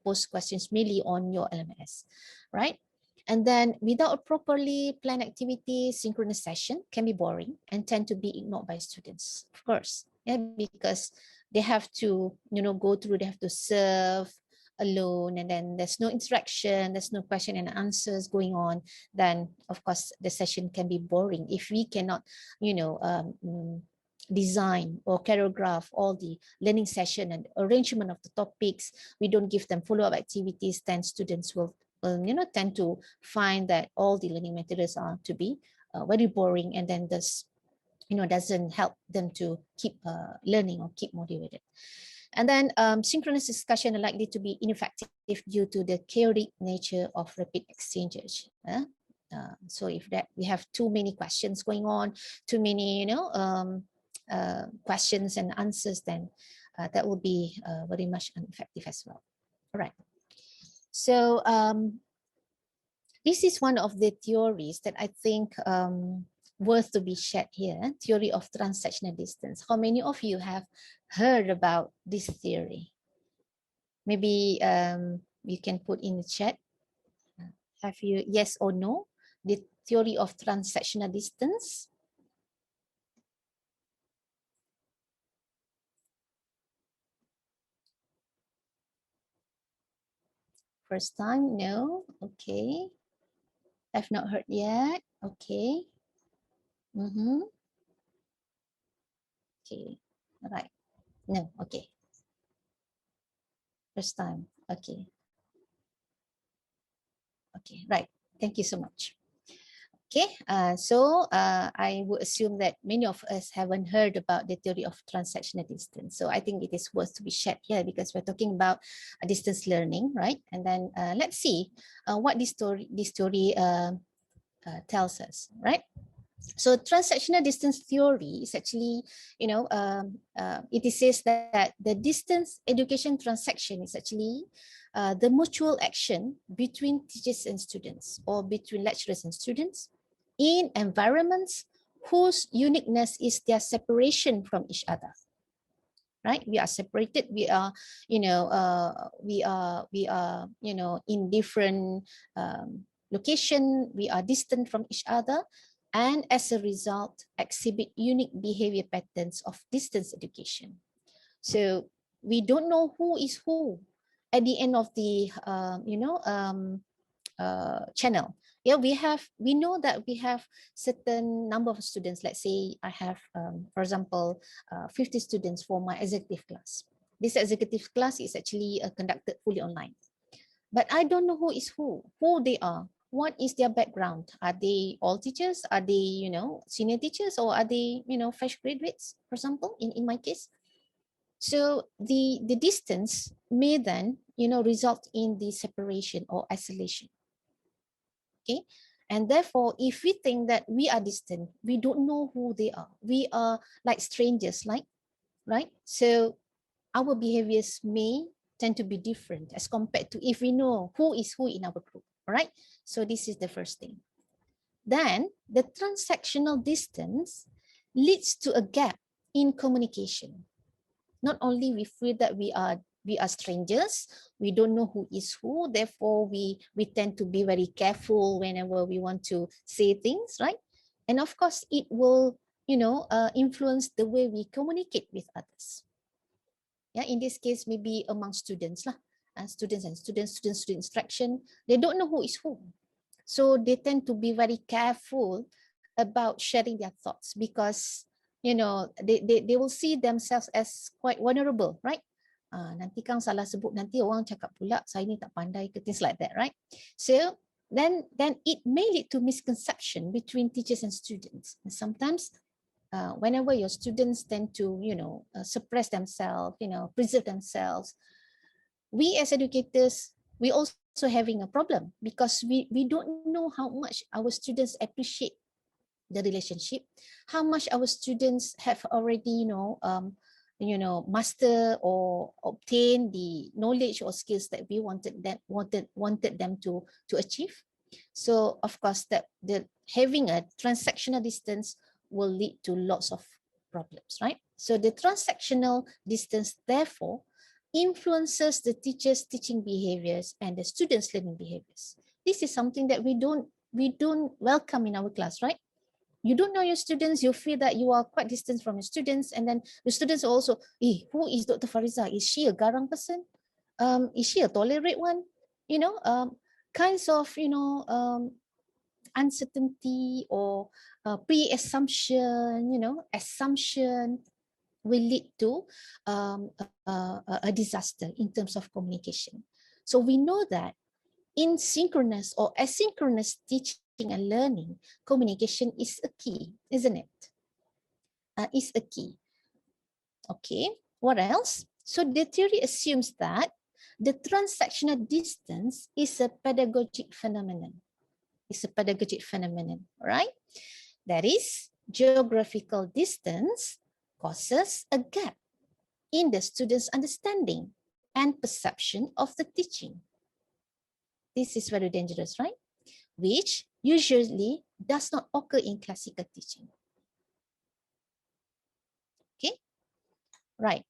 post questions merely on your LMS, right? And then without a properly planned activity, synchronous session can be boring and tend to be ignored by students, of course. Yeah, because they have to, go through, they have to serve alone, and then there's no interaction, there's no question and answers going on. Then of course the session can be boring if we cannot, design or choreograph all the learning session and arrangement of the topics. We don't give them follow-up activities, then students will tend to find that all the learning materials are to be very boring, and then this doesn't help them to keep learning or keep motivated. And then synchronous discussion are likely to be ineffective due to the chaotic nature of rapid exchanges. So if that we have too many questions going on, too many questions and answers, then that will be very much ineffective as well. All right. So this is one of the theories that I think worth to be shared here, theory of transactional distance. How many of you have heard about this theory? Maybe you can put in the chat. Have you, yes or no? The theory of transactional distance. First time, no, okay. I've not heard yet, okay. Okay, all right, no, okay. First time, okay. Okay, right, thank you so much. Okay, so I would assume that many of us haven't heard about the theory of transactional distance. So I think it is worth to be shared here because we're talking about distance learning, right? And then let's see what this theory tells us, right? So transactional distance theory is actually, it says that the distance education transaction is actually the mutual action between teachers and students, or between lecturers and students, in environments whose uniqueness is their separation from each other. Right? We are separated. We are, in different location. We are distant from each other, and as a result, exhibit unique behavior patterns of distance education. So we don't know who is who at the end of the, channel. Yeah, we know that we have certain number of students. Let's say I have, for example, 50 students for my executive class. This executive class is actually conducted fully online. But I don't know who is who they are. What is their background? Are they all teachers? Are they, senior teachers? Or are they, fresh graduates, for example, in my case? So the distance may then, result in the separation or isolation. Okay. And therefore, if we think that we are distant, we don't know who they are. We are like strangers, right? So our behaviors may tend to be different as compared to if we know who is who in our group, all right? So this is the first thing. Then the transactional distance leads to a gap in communication. Not only we feel that we are we are strangers, we don't know who is who, therefore we tend to be very careful whenever we want to say things, right? And of course it will, you know, influence the way we communicate with others. Yeah, in this case maybe among students lah, students and student interaction, they don't know who is who, so they tend to be very careful about sharing their thoughts, because you know they will see themselves as quite vulnerable, right? Nanti kang salah sebut, nanti orang cakap pula saya ni tak pandai ke, things like that, right? So then it may lead to misconception between teachers and students. And sometimes whenever your students tend to, you know, suppress themselves, you know, preserve themselves, we as educators, we also having a problem, because we don't know how much our students appreciate the relationship, how much our students have already, you know, master or obtain the knowledge or skills that we wanted them to achieve. So of course that having a transactional distance will lead to lots of problems, right? So the transactional distance therefore influences the teacher's teaching behaviors and the students' learning behaviors. This is something that we don't welcome in our class, right? You don't know your students, you feel that you are quite distant from your students, and then the students are also, who is Dr. Fariza? Is she a garang person? Is she a tolerate one? You know, kinds of, you know, uncertainty or pre-assumption, you know, assumption will lead to a disaster in terms of communication. So we know that in synchronous or asynchronous teaching and learning, communication is a key, isn't it? Is a key. Okay, what else? So the theory assumes that the transactional distance is a pedagogic phenomenon. It's a pedagogic phenomenon, right? That is, geographical distance causes a gap in the student's understanding and perception of the teaching. This is very dangerous, right? Which usually does not occur in classical teaching. Okay, right.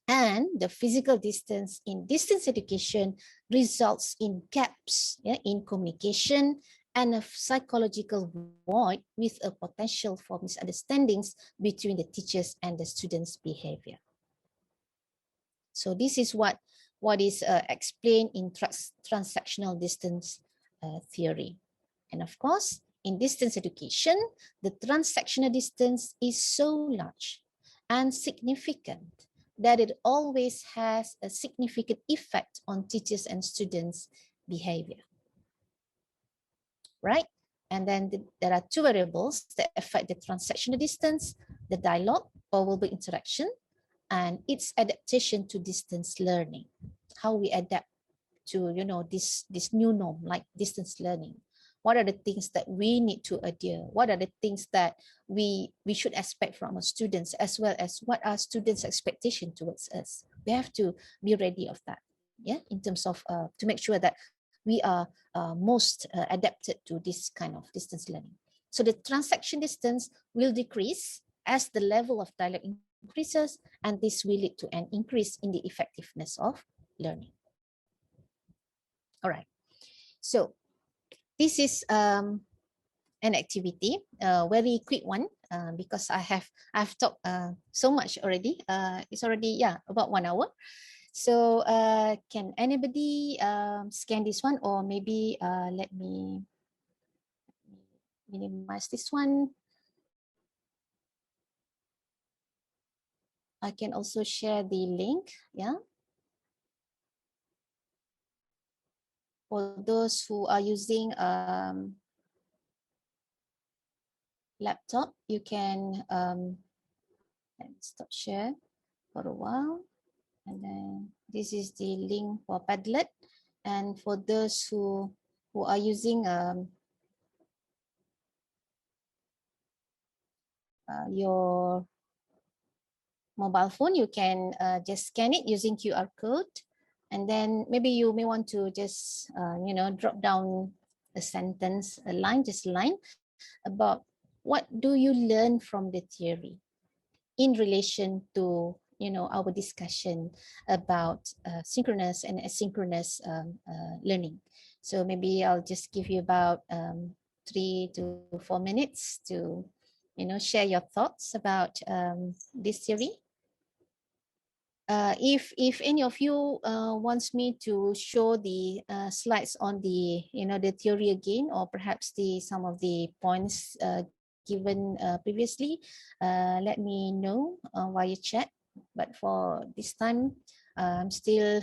And the physical distance in distance education results in gaps, yeah, in communication and a psychological void with a potential for misunderstandings between the teachers and the students' behavior. So this is what is explained in transactional distance theory. And of course, in distance education, the transactional distance is so large and significant that it always has a significant effect on teachers and students' behavior, right? And then there are two variables that affect the transactional distance: the dialogue or verbal interaction and its adaptation to distance learning. How we adapt to, you know, this new norm like distance learning. What are the things that we need to adhere? What are the things that we should expect from our students, as well as what are students' expectation towards us? We have to be ready of that, yeah, in terms of to make sure that we are most adapted to this kind of distance learning. So the transaction distance will decrease as the level of dialogue increases, and this will lead to an increase in the effectiveness of learning. All right, so this is an activity, a very quick one, because I've talked so much already. It's already, yeah, about 1 hour. So can anybody scan this one, or maybe let me minimize this one. I can also share the link, yeah. For those who are using laptop, you can let me stop share for a while. And then this is the link for Padlet. And for those who are using your mobile phone, you can just scan it using QR code. And then maybe you may want to just, you know, drop down a sentence, a line, just a line about what do you learn from the theory in relation to our discussion about synchronous and asynchronous learning. So maybe I'll just give you about 3 to 4 minutes to share your thoughts about this theory. If any of you wants me to show the slides on the the theory again, or perhaps some of the points given previously, let me know via chat. But for this time, I'm still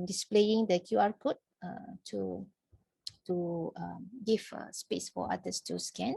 displaying the QR code to give space for others to scan.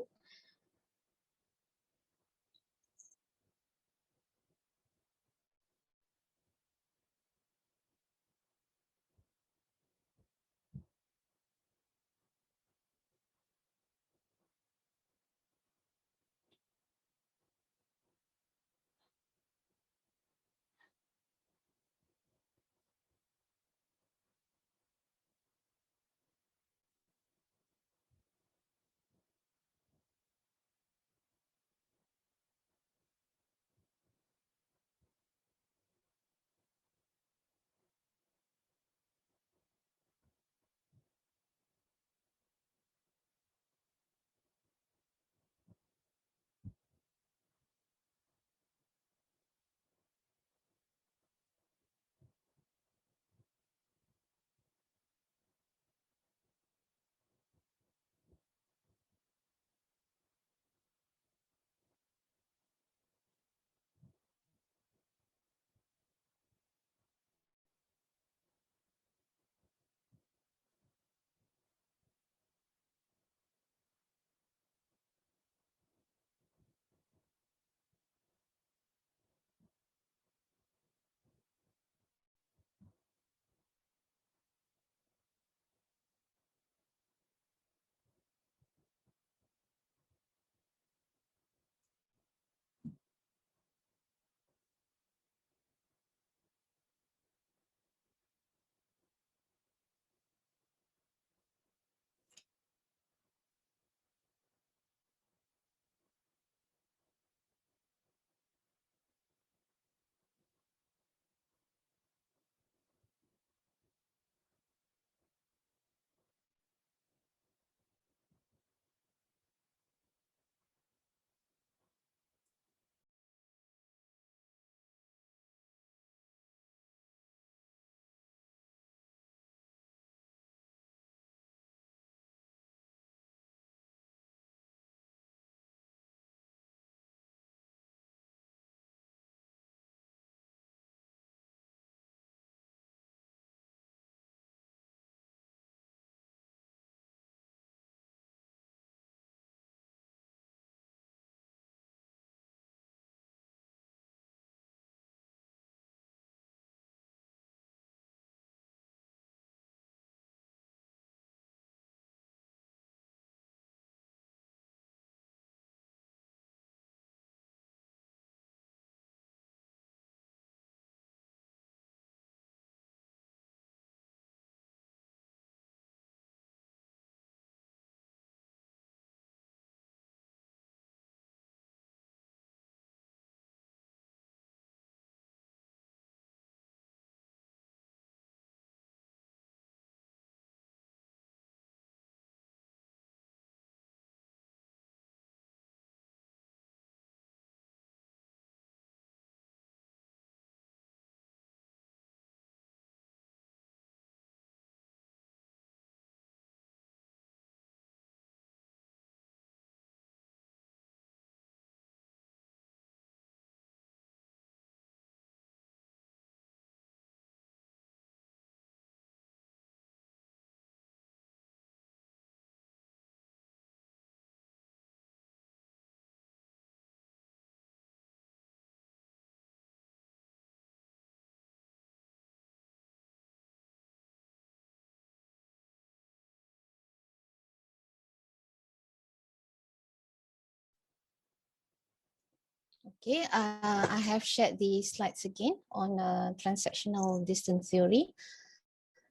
Okay, I have shared the slides again on transactional distance theory.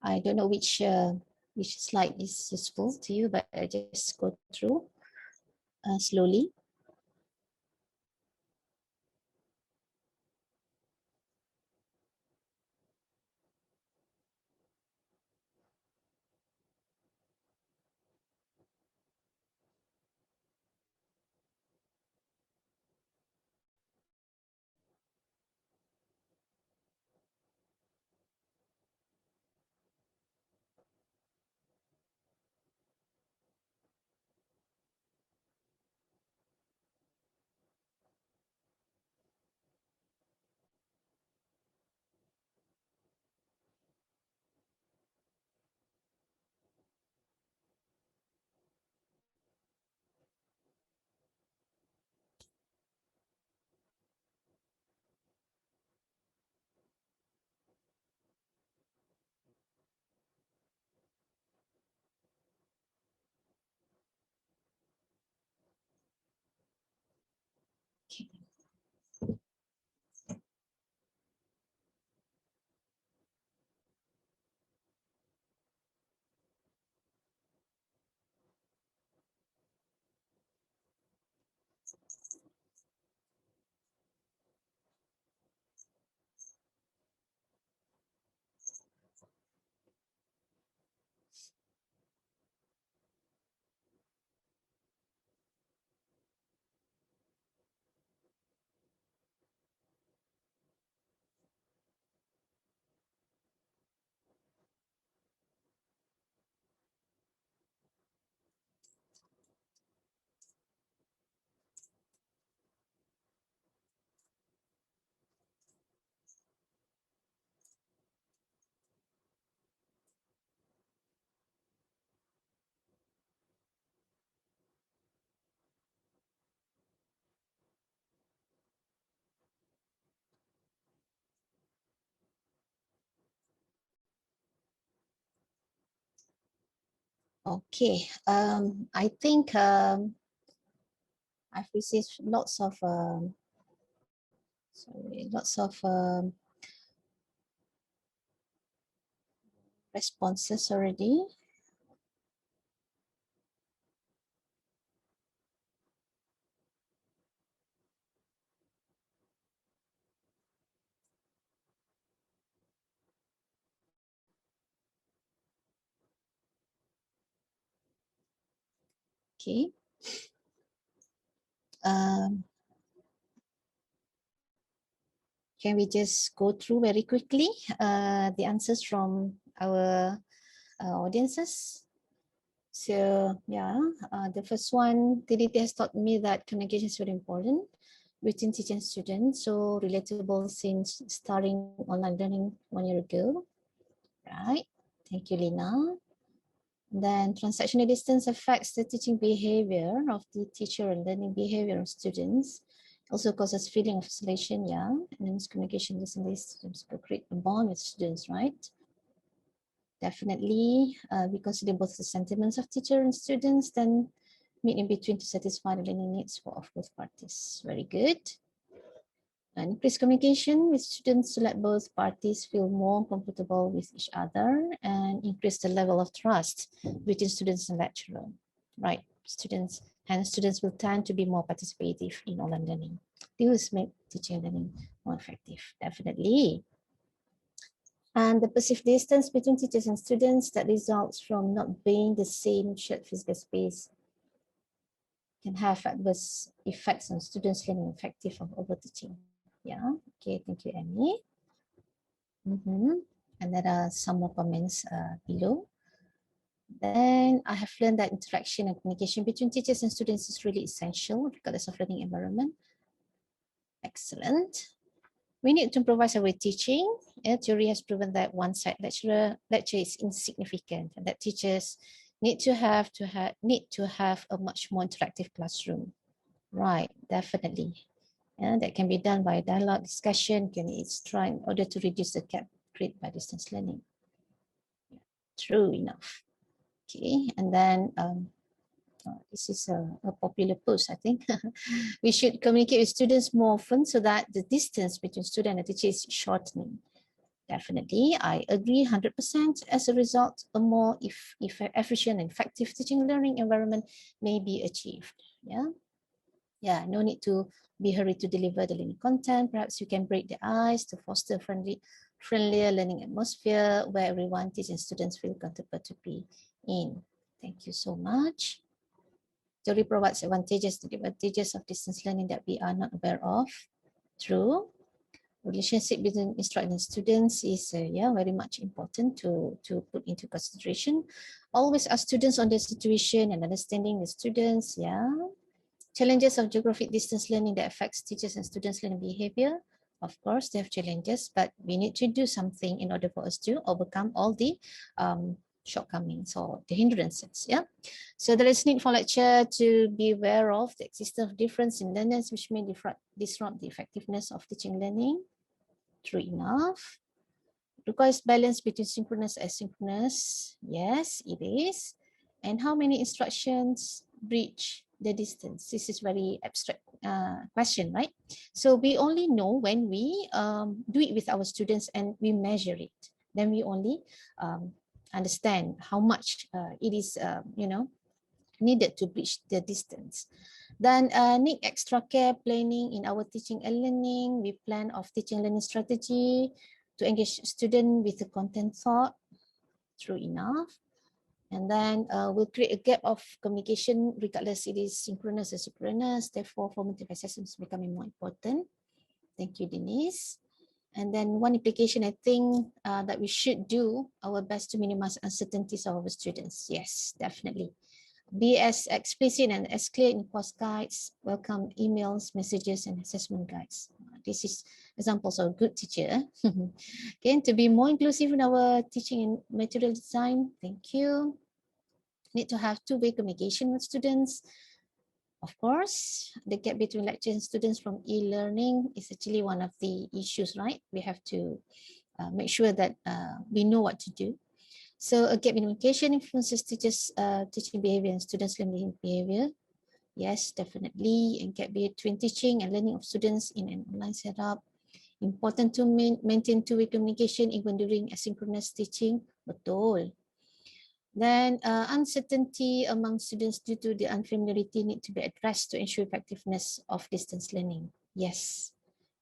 I don't know which slide is useful to you, but I just go through slowly. Okay, I think I've received lots of responses already. Okay. Um, can we just go through very quickly the answers from our audiences? So yeah, the first one, TDT has taught me that communication is very important between teacher and student. So relatable since starting online learning 1 year ago. Right. Thank you, Lina. Then transactional distance affects the teaching behavior of the teacher and learning behavior of students. Also causes feeling of isolation, yeah. And then communication distance to create a bond with students, right? Definitely, we consider both the sentiments of teacher and students, then meet in between to satisfy the learning needs of both parties. Very good. And increase communication with students to let both parties feel more comfortable with each other and increase the level of trust between students and lecturer. Right, students will tend to be more participative in online learning. This will make teaching and learning more effective, definitely. And the perceived distance between teachers and students that results from not being the same shared physical space can have adverse effects on students' learning effective of overteaching. Yeah, okay, thank you, Emily. And there are some more comments below. Then I have learned that interaction and communication between teachers and students is really essential regardless of learning environment. Excellent. We need to improvise our teaching. Theory has proven that one-side lecture is insignificant and that teachers need to have a much more interactive classroom. Right, definitely. And that can be done by dialogue, discussion, it's try in order to reduce the gap created by distance learning. True enough. Okay, and then this is a popular post, I think. We should communicate with students more often so that the distance between student and teacher is shortening. Definitely, I agree 100%. As a result, a more efficient and effective teaching and learning environment may be achieved. Yeah, no need to be hurried to deliver the learning content. Perhaps you can break the ice to foster friendlier learning atmosphere where everyone, teachers and students, feel comfortable to be in. Thank you so much. Theory provides advantages to the advantages of distance learning that we are not aware of. True. Relationship between instructor and students is very much important to put into consideration. Always ask students on their situation and understanding the students. Challenges of geographic distance learning that affects teachers and students' learning behavior. Of course, they have challenges, but we need to do something in order for us to overcome all the shortcomings or the hindrances. So there is need for lecturer to be aware of the existence of difference in learners which may disrupt the effectiveness of teaching learning. True enough. Requires balance between synchronous and asynchronous. Yes, it is. And how many instructions breach the distance? This is very abstract question, right? So we only know when we do it with our students and we measure it. Then we only understand how much it is, needed to breach the distance. Then need extra care planning in our teaching and learning. We plan of teaching learning strategy to engage student with the content thought. True enough. And then we'll create a gap of communication regardless it is synchronous or asynchronous. Therefore, formative assessment is becoming more important. Thank you, Denise. And then one implication I think that we should do our best to minimize uncertainties of our students. Yes, definitely. Be as explicit and as clear in course guides, welcome emails, messages, and assessment guides. This is examples of a good teacher. Again, to be more inclusive in our teaching and material design, thank you. Need to have two-way communication with students. Of course, the gap between lecture and students from e-learning is actually one of the issues, right? We have to make sure that we know what to do. So a gap in communication influences teachers' teaching behavior and students' learning behavior. Yes, definitely. And gap between teaching and learning of students in an online setup. Important to maintain two-way communication even during asynchronous teaching. Betul. Then uncertainty among students due to the unfamiliarity need to be addressed to ensure effectiveness of distance learning. Yes,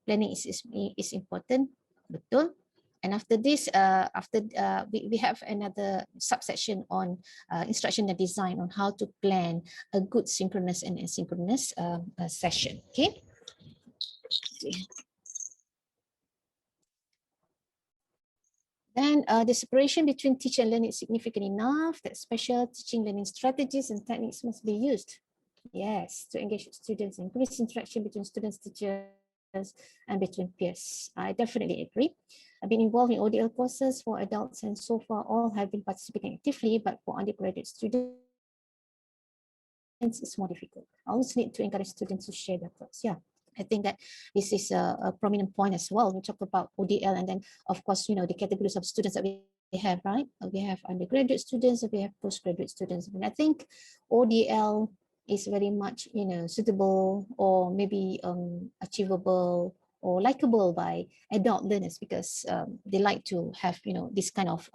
planning is important. Betul. And after this, we have another subsection on instruction and design on how to plan a good synchronous and asynchronous session. Okay. Then the separation between teacher and learning is significant enough that special teaching learning strategies and techniques must be used. Yes, to engage students, increase interaction between students, teachers, and between peers. I definitely agree. I've been involved in ODL courses for adults, and so far all have been participating actively, but for undergraduate students, it's more difficult. I always need to encourage students to share their thoughts. Yeah. I think that this is a prominent point as well. We talk about ODL, and then of course, you know, the categories of students that we have, right? We have undergraduate students, we have postgraduate students. And I think ODL is very much, you know, suitable or maybe achievable or likable by adult learners because they like to have, you know, this kind of,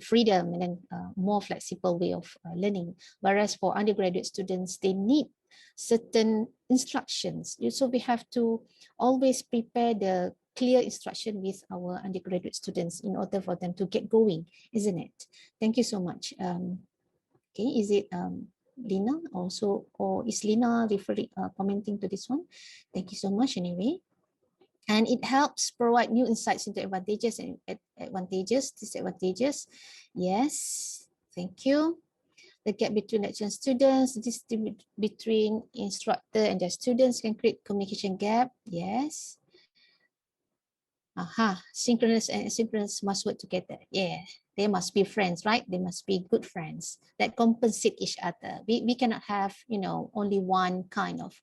freedom and then more flexible way of learning. Whereas for undergraduate students, they need certain instructions. So we have to always prepare the clear instruction with our undergraduate students in order for them to get going, isn't it? Thank you so much. Okay, is it Lina also, or is Lina referring, commenting to this one? Thank you so much anyway. And it helps provide new insights into advantages and disadvantages. Yes, thank you. The gap between lecturer and students, between instructor and their students can create communication gap. Yes. Aha, synchronous and asynchronous must work together. Yeah, they must be friends, right? They must be good friends that compensate each other. We cannot have, you know, only one kind of,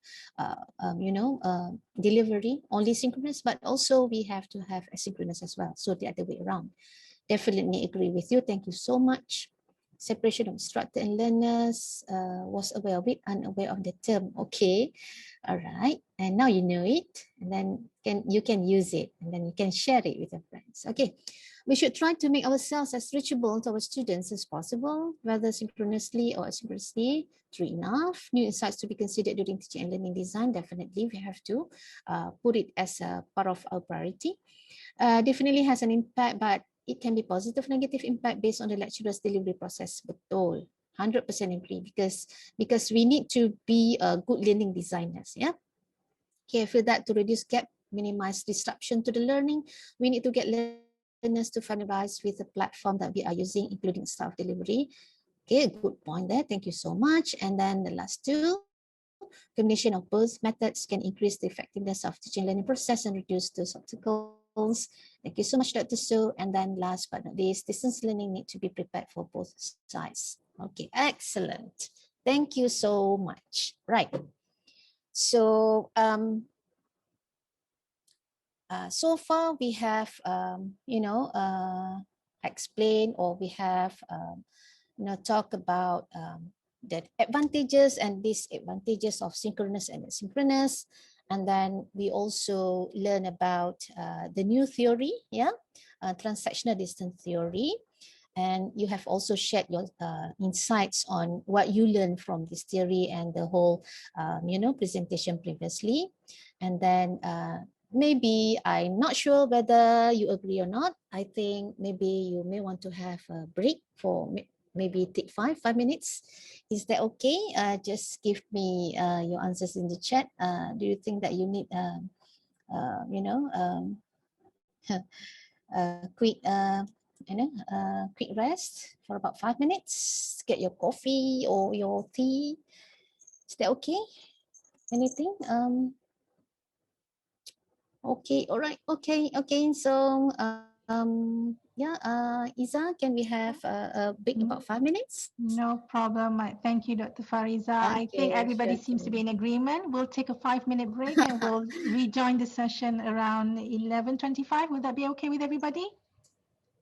delivery, only synchronous, but also we have to have asynchronous as well. So the other way around. Definitely agree with you. Thank you so much. Separation of instructor and learners, was aware of it, unaware of the term. Okay, all right. And now you know it, and then you can use it, and then you can share it with your friends. Okay, we should try to make ourselves as reachable to our students as possible, whether synchronously or asynchronously. True enough. New insights to be considered during teaching and learning design. Definitely, we have to put it as a part of our priority. Definitely has an impact, but it can be positive, negative impact based on the lecturer's delivery process. Betul, 100% agree, because we need to be good learning designers. Yeah. Okay, I feel that to reduce gap, minimize disruption to the learning, we need to get learners to familiarize with the platform that we are using, including staff delivery. Okay, good point there. Thank you so much. And then the last two, combination of both methods can increase the effectiveness of teaching learning process and reduce those obstacles. Thank you so much, Dr. Su. And then last but not least, distance learning need to be prepared for both sides. Okay, excellent. Thank you so much. Right. So so far we have explained, or we have talk about the advantages and disadvantages of synchronous and asynchronous. And then we also learn about the new theory, transactional distance theory. And you have also shared your insights on what you learned from this theory and the whole, presentation previously. And then maybe I'm not sure whether you agree or not. I think maybe you may want to have a break for maybe take 5 minutes. Is that okay? Just give me your answers in the chat. Do you think that you need quick quick rest for about 5 minutes? Get your coffee or your tea. Is that okay? Anything? Okay, all right, okay. So Iza, can we have a break about 5 minutes? No problem. Thank you, Dr. Fariza. I think everybody seems to be in agreement. We'll take a 5-minute break and we'll rejoin the session around 11:25. Would that be okay with everybody?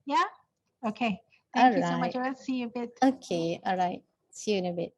Yeah? Okay. All Thank you so much. right. I'll see you a bit. Okay. All right. See you in a bit.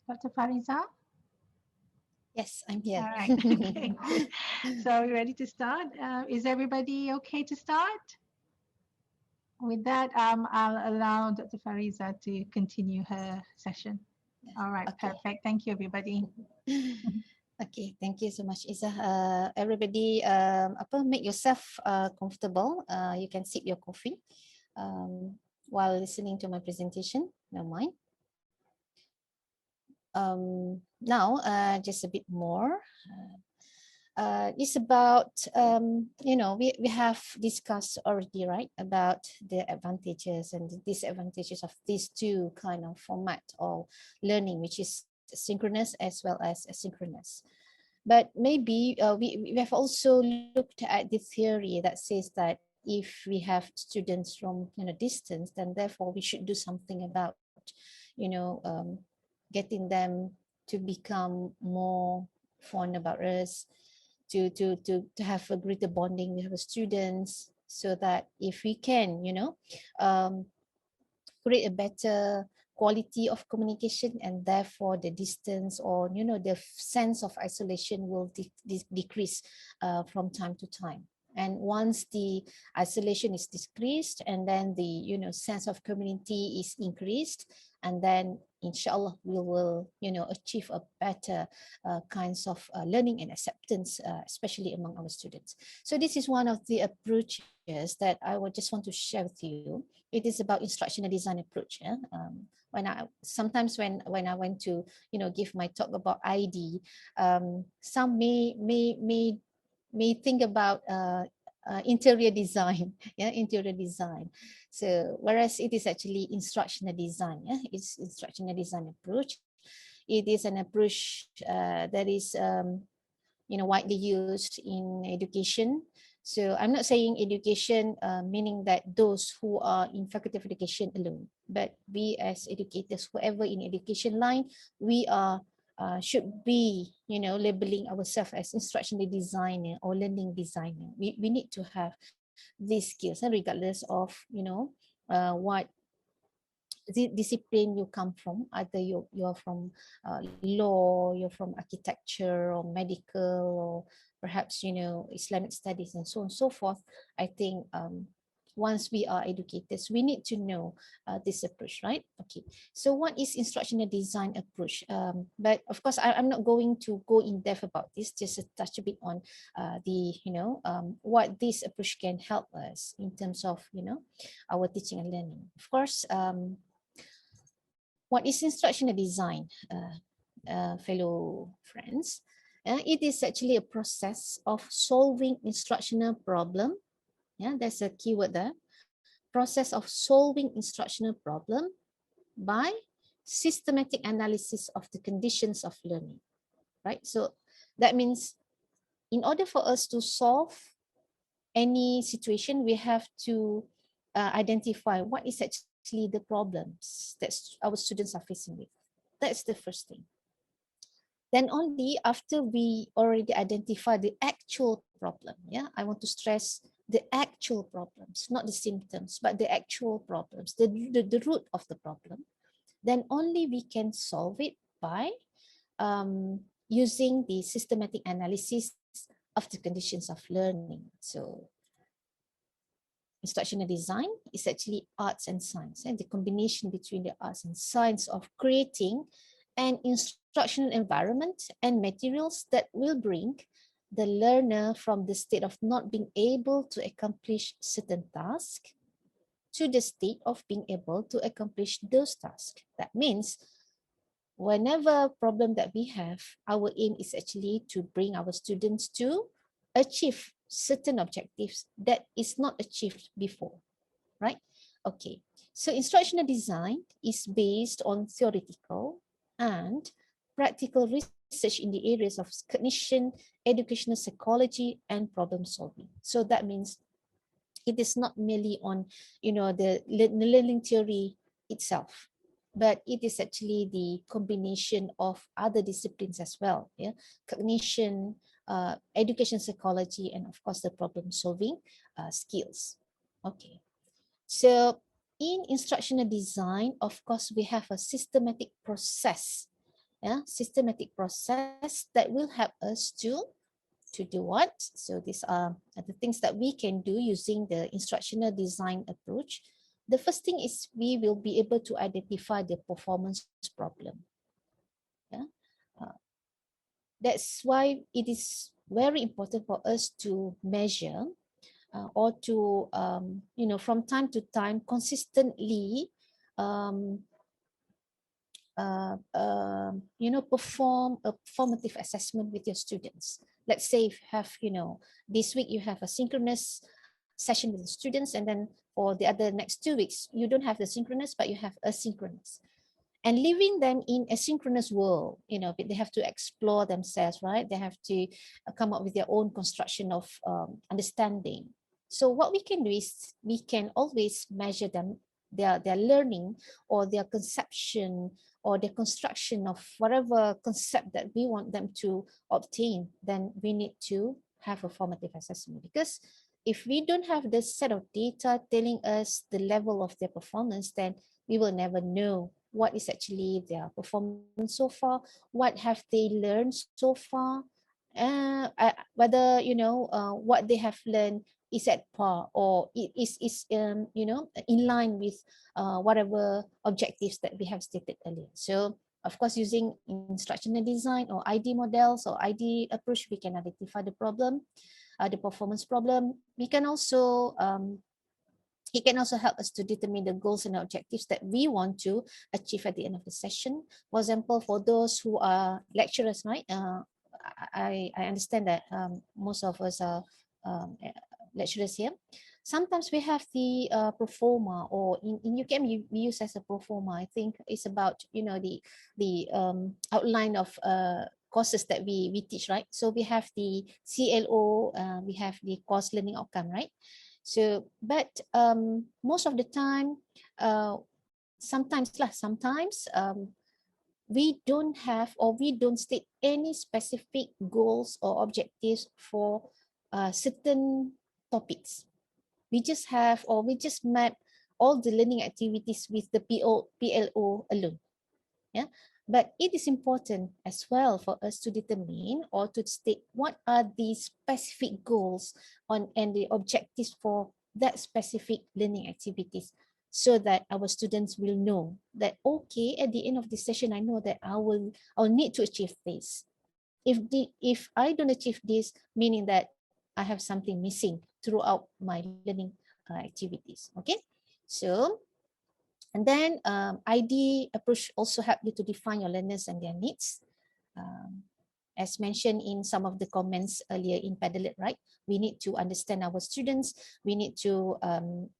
Dr. Fariza? Yes, I'm here. All right. Okay. So are we ready to start? Is everybody okay to start? With that, I'll allow Dr. Fariza to continue her session. All right, Okay. perfect. Thank you, everybody. Okay, thank you so much, Isa. Everybody, make yourself comfortable. You can sip your coffee while listening to my presentation. No mind. Now, just a bit more. It's about, we have discussed already, right, about the advantages and the disadvantages of these two kind of format of learning, which is synchronous as well as asynchronous. But maybe we have also looked at the theory that says that if we have students from distance, then therefore we should do something about getting them to become more fond about us, to have a greater bonding with our students, so that if we can um, create a better quality of communication, and therefore the distance or the sense of isolation will decrease from time to time. And once the isolation is decreased, and then the sense of community is increased, and then inshallah we will achieve a better kinds of learning and acceptance, especially among our students. So this is one of the approaches that I would just want to share with you. It is about instructional design approach. When I sometimes when I went to give my talk about ID, some may think about interior design, yeah, interior design. So whereas it is actually instructional design, yeah, it's instructional design approach. It is an approach that is widely used in education. So I'm not saying education meaning that those who are in faculty of education alone, but we as educators, whoever in education line, we are should be labeling ourselves as instructional designer or learning designer. We need to have these skills, regardless of what discipline you come from, either you're from law, you're from architecture or medical, or perhaps Islamic studies and so on and so forth. I think once we are educators, we need to know this approach, right? Okay, so what is instructional design approach? But of course I'm not going to go in depth about this, just to touch a bit on the what this approach can help us in terms of our teaching and learning. Of course, what is instructional design, fellow friends? It is actually a process of solving instructional problem. Yeah, that's a keyword there. Process of solving instructional problem by systematic analysis of the conditions of learning, right? So that means in order for us to solve any situation, we have to identify what is actually the problems that our students are facing with. That's the first thing. Then only after we already identify the actual problem, yeah, I want to stress the actual problems, not the symptoms, but the actual problems, the root of the problem, then only we can solve it by using the systematic analysis of the conditions of learning. So instructional design is actually arts and science, and the combination between the arts and science of creating an instructional environment and materials that will bring the learner from the state of not being able to accomplish certain tasks to the state of being able to accomplish those tasks. That means whenever problem that we have, our aim is actually to bring our students to achieve certain objectives that is not achieved before, right? Okay, so instructional design is based on theoretical and practical research in the areas of cognition, educational psychology, and problem solving. So that means it is not merely on the learning theory itself, but it is actually the combination of other disciplines as well, yeah, cognition, education psychology, and of course the problem solving skills. Okay, so in instructional design, of course, we have a systematic process yeah, systematic process that will help us to do what? So these are the things that we can do using the instructional design approach. The first thing is we will be able to identify the performance problem. Yeah, uh, that's why it is very important for us to measure or to from time to time consistently um, perform a formative assessment with your students. Let's say if you have, this week you have a synchronous session with the students, and then for the other next 2 weeks, you don't have the synchronous, but you have asynchronous. And leaving them in a synchronous world, they have to explore themselves, right? They have to come up with their own construction of understanding. So what we can do is we can always measure them, their learning or their conception or the construction of whatever concept that we want them to obtain. Then we need to have a formative assessment, because if we don't have this set of data telling us the level of their performance, then we will never know what is actually their performance so far, what have they learned so far, whether what they have learned is at par or it is in line with whatever objectives that we have stated earlier. So of course, using instructional design or ID models or ID approach, we can identify the problem, the performance problem. We can also it can also help us to determine the goals and objectives that we want to achieve at the end of the session. For example, for those who are lecturers, right? I understand that most of us are lecturers here. Sometimes we have the pro forma, or in UKM we use as a pro forma. I think it's about the outline of courses that we teach, right? So we have the CLO, we have the course learning outcome, right? So, but most of the time, sometimes we don't have or we don't state any specific goals or objectives for certain topics. We just have or we just map all the learning activities with the PLO alone. Yeah. But it is important as well for us to determine or to state what are the specific goals and the objectives for that specific learning activities, so that our students will know that, okay, at the end of the session, I know that I'll need to achieve this. If I don't achieve this, meaning that I have something missing throughout my learning activities. Okay, so and then ID approach also help you to define your learners and their needs. As mentioned in some of the comments earlier in Padlet, right? We need to understand our students. We need to,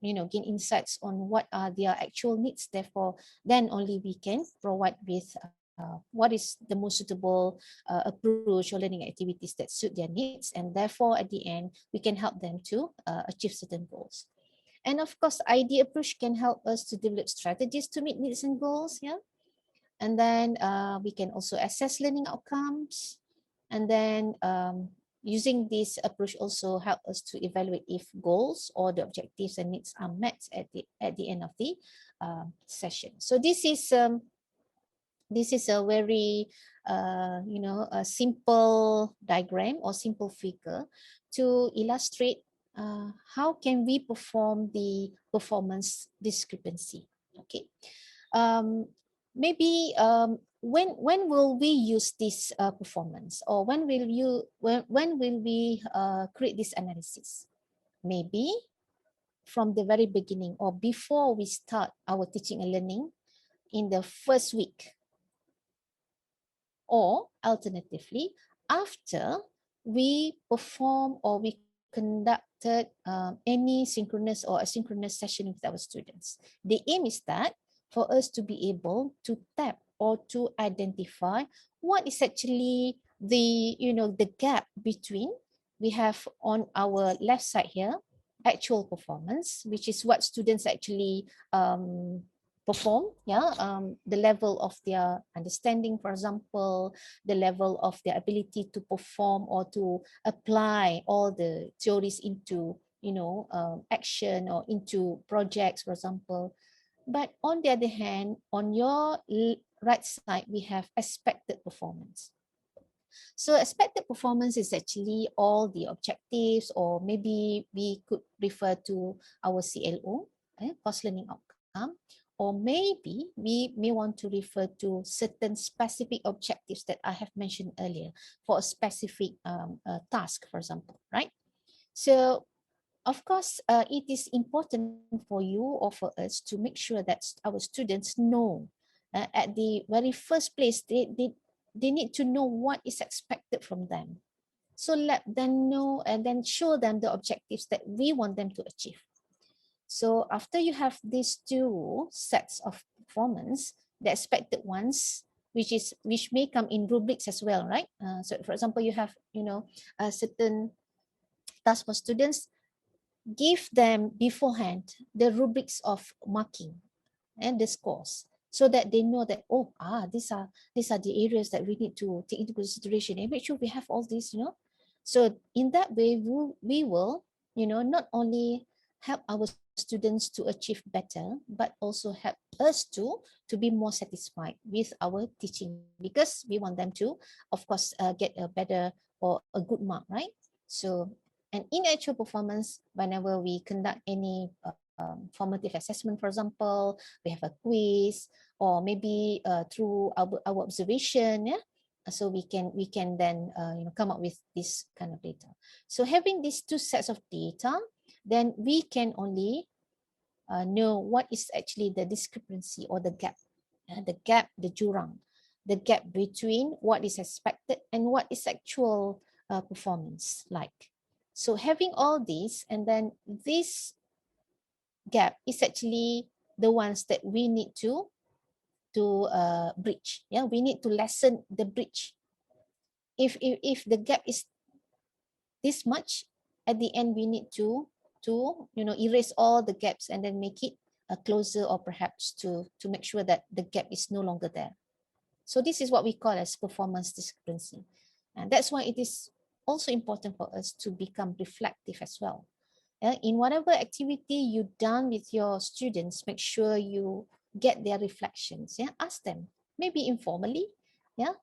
gain insights on what are their actual needs. Therefore, then only we can provide with what is the most suitable approach or learning activities that suit their needs. And therefore, at the end, we can help them to achieve certain goals. And of course, ID approach can help us to develop strategies to meet needs and goals. Yeah. And then we can also assess learning outcomes. And then using this approach also help us to evaluate if goals or the objectives and needs are met at the end of the session. So this is a very a simple diagram or simple figure to illustrate how can we perform the performance discrepancy. Okay, maybe when will we use this performance, or when will we create this analysis? Maybe from the very beginning or before we start our teaching and learning in the first week, or alternatively after we perform or we conducted any synchronous or asynchronous session with our students. The aim is that for us to be able to tap or to identify what is actually the gap between, we have on our left side here actual performance, which is what students actually perform, the level of their understanding, for example, the level of their ability to perform or to apply all the theories into action or into projects, for example. But on the other hand, on your right side, we have expected performance. So expected performance is actually all the objectives, or maybe we could refer to our CLO, course learning outcome, or maybe we may want to refer to certain specific objectives that I have mentioned earlier for a specific task, for example, right? So of course, it is important for you or for us to make sure that our students know at the very first place, they need to know what is expected from them. So let them know and then show them the objectives that we want them to achieve. So after you have these two sets of performance, the expected ones, which may come in rubrics as well, right? So for example, you have a certain task for students. Give them beforehand the rubrics of marking and the scores, so that they know that, oh, these are the areas that we need to take into consideration, and make sure we have all these, so in that way we will not only help our students to achieve better, but also help us to be more satisfied with our teaching, because we want them to, of course, get a better or a good mark, right? So, and in actual performance, whenever we conduct any formative assessment, for example, we have a quiz, or maybe through our observation, yeah. So we can then come up with this kind of data. So having these two sets of data, then we can only know what is actually the discrepancy or the gap, the jurang, the gap between what is expected and what is actual performance like. So having all these, and then this gap is actually the ones that we need to bridge. Yeah, we need to lessen the bridge. If the gap is this much, at the end we need to erase all the gaps and then make it closer, or perhaps to make sure that the gap is no longer there. So this is what we call as performance discrepancy, and that's why it is also important for us to become reflective as well. In whatever activity you done with your students, make sure you get their reflections. Yeah, ask them, maybe informally. Yeah,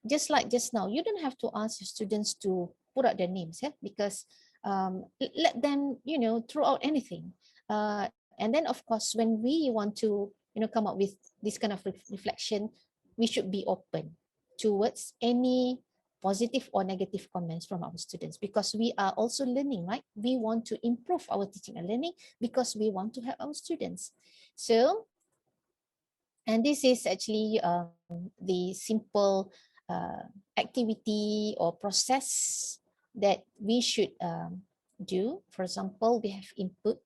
just like just now, you don't have to ask your students to put out their names. Yeah, because let them throw out anything. And then of course, when we want to come up with this kind of reflection, we should be open towards any positive or negative comments from our students, because we are also learning, right? We want to improve our teaching and learning because we want to help our students. So, and this is actually the simple activity or process that we should do. For example, we have input.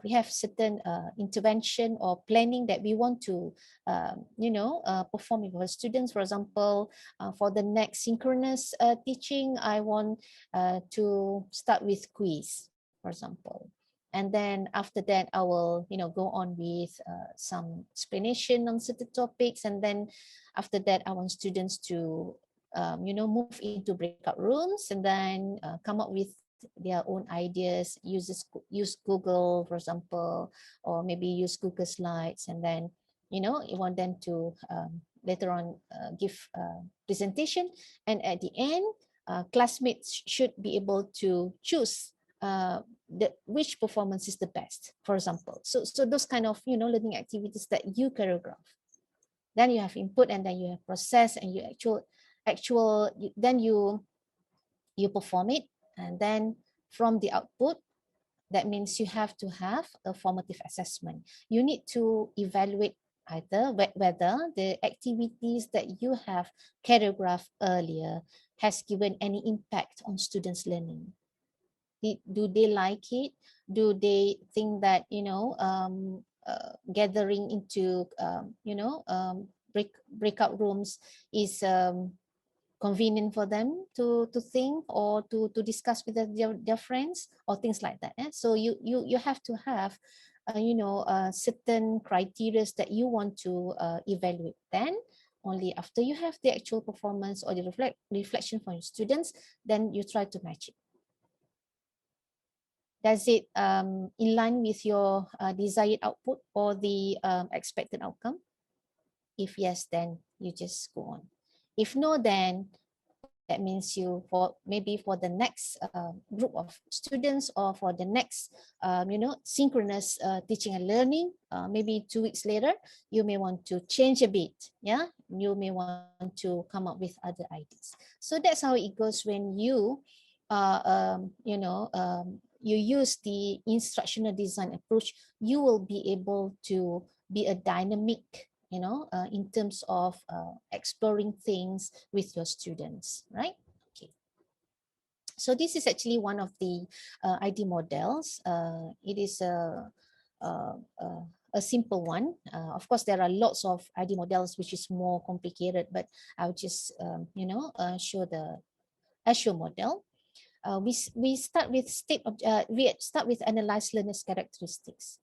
We have certain intervention or planning that we want to, perform with our students. For example, for the next synchronous teaching, I want to start with quiz, for example. And then after that, I will, go on with some explanation on certain topics. And then after that, I want students to, move into breakout rooms and then come up with their own ideas, use Google, for example, or maybe use Google Slides. And then, you want them to later on give presentation. And at the end, classmates should be able to choose which performance is the best, for example. So those kind of learning activities that you choreograph. Then you have input, and then you have process, and you then you perform it. And then from the output, that means you have to have a formative assessment. You need to evaluate either whether the activities that you have choreographed earlier has given any impact on students' learning. Do they like it? Do they think that gathering into breakout rooms is convenient for them to think or to discuss with their friends or things like that. So you have to have certain criteria that you want to evaluate. Then only after you have the actual performance or the reflection from your students, then you try to match it. Does it in line with your desired output or the expected outcome? If yes, then you just go on. If no, then that means you, for maybe for the next group of students, or for the next synchronous teaching and learning, maybe 2 weeks later, you may want to change a bit. Yeah, you may want to come up with other ideas. So that's how it goes when you you use the instructional design approach. You will be able to be a dynamic, in terms of exploring things with your students, right? Okay. So this is actually one of the ID models. It is a simple one. Of course, there are lots of ID models which is more complicated, but I'll just show the Azure model. We start with we start with analyze learners characteristics.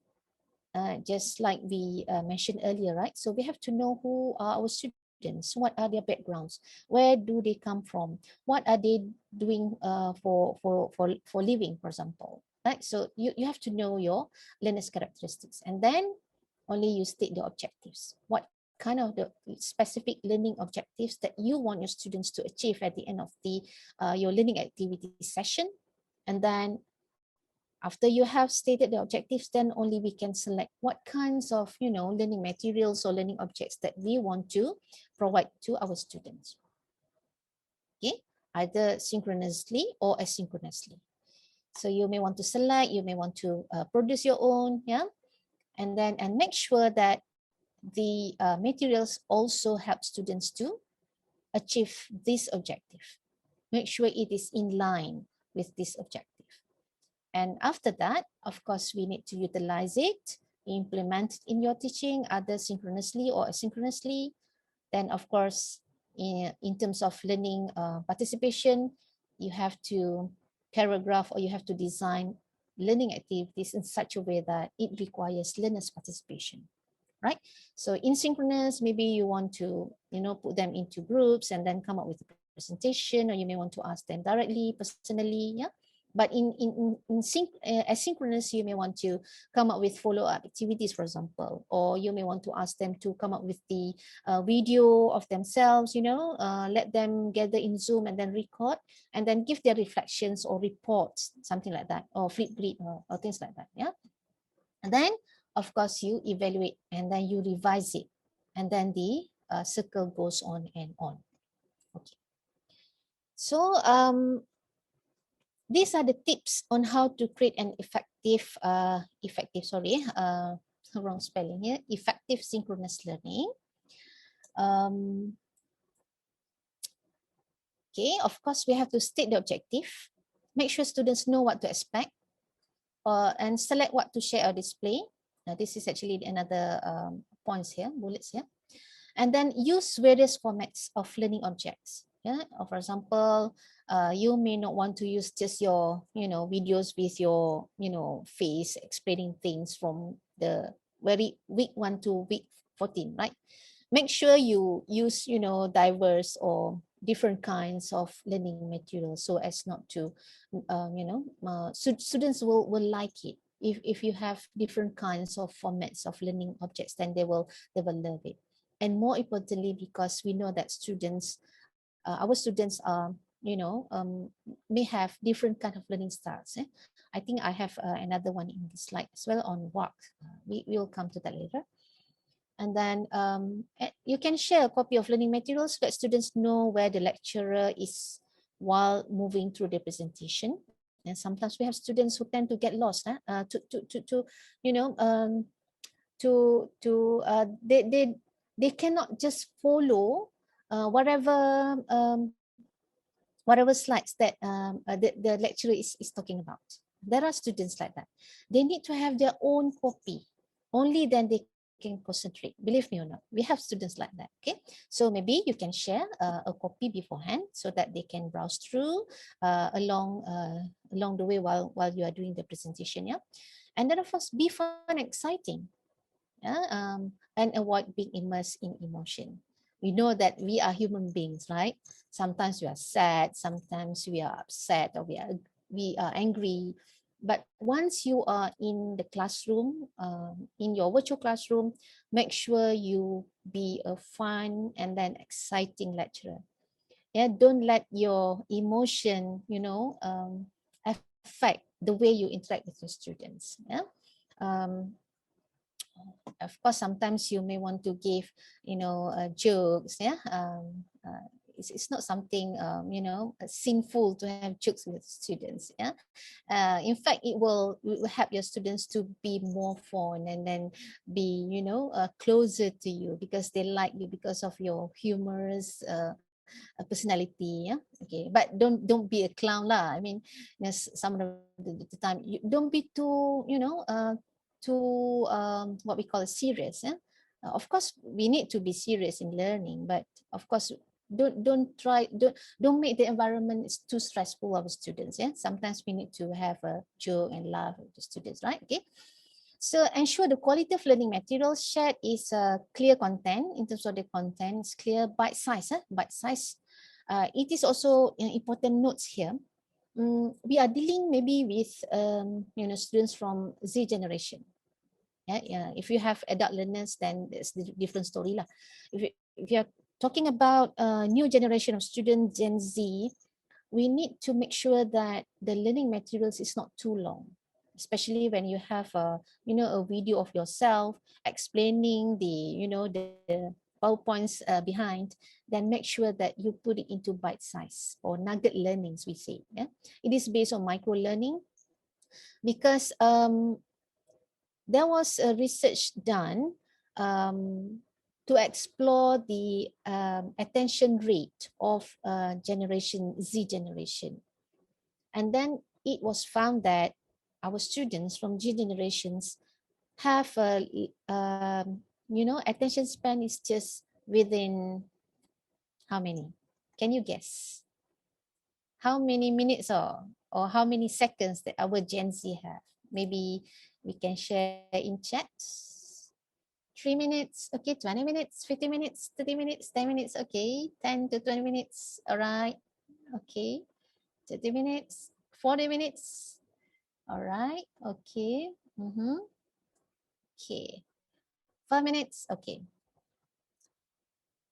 Just like we mentioned earlier, right? So we have to know who are our students, what are their backgrounds, where do they come from, what are they doing for living, for example, right? So you have to know your learners characteristics, and then only you state the objectives. What kind of the specific learning objectives that you want your students to achieve at the end of the your learning activity session, and then after you have stated the objectives, then only we can select what kinds of learning materials or learning objects that we want to provide to our students. Okay, either synchronously or asynchronously. So you may want to select, you may want to produce your own, yeah, and make sure that the materials also help students to achieve this objective. Make sure it is in line with this objective. And after that, of course, we need to utilize it, implement it in your teaching, either synchronously or asynchronously. Then, of course, in terms of learning participation, you have to choreograph, or you have to design learning activities in such a way that it requires learners' participation, right? So in synchronous, maybe you want to put them into groups and then come up with a presentation, or you may want to ask them directly, personally, yeah. But asynchronous, you may want to come up with follow-up activities, for example, or you may want to ask them to come up with the video of themselves, let them gather in Zoom and then record, and then give their reflections or reports, something like that, or Flipgrid, or things like that, yeah. And then, of course, you evaluate, and then you revise it, and then the circle goes on and on. Okay. So these are the tips on how to create an wrong spelling here, effective synchronous learning. Okay, of course, we have to state the objective, make sure students know what to expect, and select what to share or display. Now, this is actually another points here, bullets here. And then use various formats of learning objects. Yeah, or for example, you may not want to use just your, videos with your, face explaining things from the very week 1 to week 14, right? Make sure you use, diverse or different kinds of learning materials, so as not to, students will like it. If you have different kinds of formats of learning objects, then they will love it. And more importantly, because we know that students, our students are, may have different kind of learning styles. I think I have another one in the slide as well on work. We will come to that later. And then you can share a copy of learning materials so that students know where the lecturer is while moving through the presentation. And sometimes we have students who tend to get lost. They cannot just follow whatever slides that the lecturer is talking about. There are students like that. They need to have their own copy. Only then they can concentrate. Believe me or not, we have students like that. Okay, so maybe you can share a copy beforehand so that they can browse through along the way while you are doing the presentation. Yeah, and then of course, be fun and exciting. Yeah, and avoid being immersed in emotion. We know that we are human beings, right? Sometimes we are sad, sometimes we are upset, or we are angry. But once you are in the classroom, in your virtual classroom, make sure you be a fun and then exciting lecturer. Yeah, don't let your emotion, affect the way you interact with your students. Yeah. Um, of course, sometimes you may want to give, jokes. Yeah. It's not something, sinful to have jokes with students. Yeah. In fact, it will help your students to be more fun and then be, closer to you because they like you because of your humorous personality. Yeah. Okay. But don't be a clown lah. I mean, yes, some of the time you don't be too, too what we call serious. Yeah. Of course, we need to be serious in learning, but of course, don't make the environment too stressful of students. Yeah. Sometimes we need to have a joke and laugh with the students, right? Okay. So ensure the quality of learning materials shared is clear content in terms of the content. It's clear bite size. Bite size. It is also important notes here. We are dealing maybe with students from Z generation. Yeah. If you have adult learners, then it's a different story lah. If you're talking about new generation of students, Gen Z, we need to make sure that the learning materials is not too long, especially when you have a video of yourself explaining the PowerPoints behind. Then make sure that you put it into bite size or nugget learnings, we say. Yeah, it is based on micro learning because there was a research done to explore the attention rate of generation Z generation. And then it was found that our students from G generations have attention span is just within how many? Can you guess? How many minutes or how many seconds that our Gen Z have? Maybe we can share in chat. 3 minutes, okay, 20 minutes, 50 minutes, 30 minutes, 10 minutes, okay, 10 to 20 minutes, all right, okay, 30 minutes, 40 minutes, all right, okay, okay, 5 minutes, okay,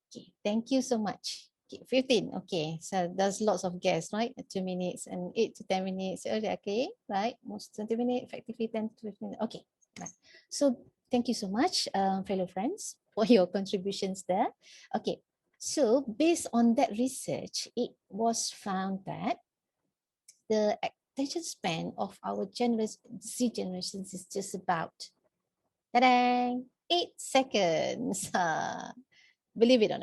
okay, thank you so much. Okay, 15, okay, so there's lots of guests, right? 2 minutes and 8 to 10 minutes, okay, right, most 20 minutes, effectively 10 to 15 minutes, okay, right. So thank you so much, fellow friends, for your contributions there. Okay, so based on that research, it was found that the attention span of our Z generations is just about 8 seconds. Believe it or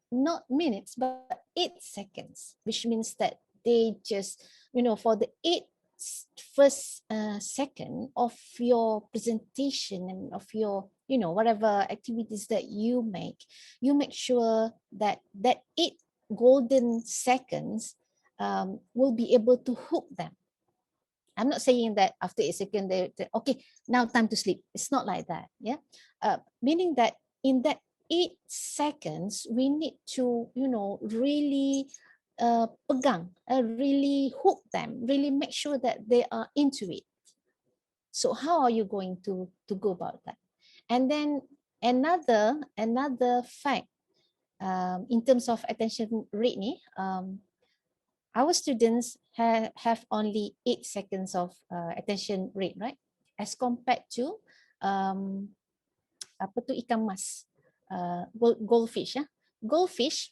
not minutes, but 8 seconds, which means that they just, for the first second of your presentation and of your, whatever activities that you make sure that 8 golden seconds will be able to hook them. I'm not saying that after 8 seconds, okay, now time to sleep. It's not like that. Yeah. Meaning that in that 8 seconds, we need to, really pegang, really hook them, really make sure that they are into it. So how are you going to go about that? And then another fact in terms of attention rate, our students have only 8 seconds of attention rate, right? As compared to apa tu ikan mas, goldfish. Yeah? Goldfish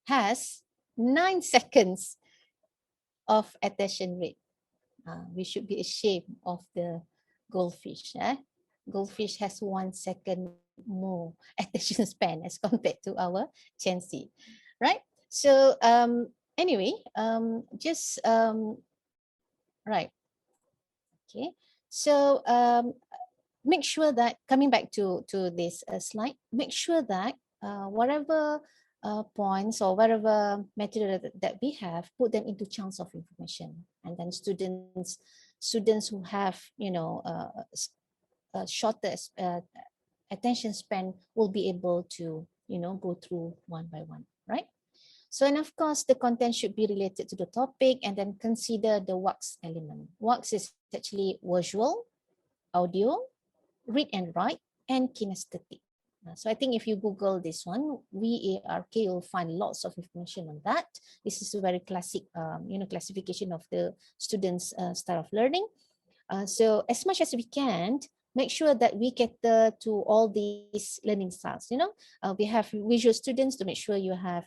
has 9 seconds of attention rate. We should be ashamed of the goldfish. Goldfish has 1 second more attention span as compared to our Gen Z, right? So anyway, right. Okay. So make sure that, coming back to this slide, make sure that whatever points or whatever material that we have, put them into chunks of information, and then students who have shorter attention span will be able to go through one by one, right? So, and of course, the content should be related to the topic, and then consider the WAX element. WAX is actually visual, audio, read and write, and kinesthetic. So I think if you Google this one, VARK, you'll find lots of information on that. This is a very classic, classification of the students' style of learning. So as much as we can, make sure that we cater to all these learning styles. We have visual students to make sure you have,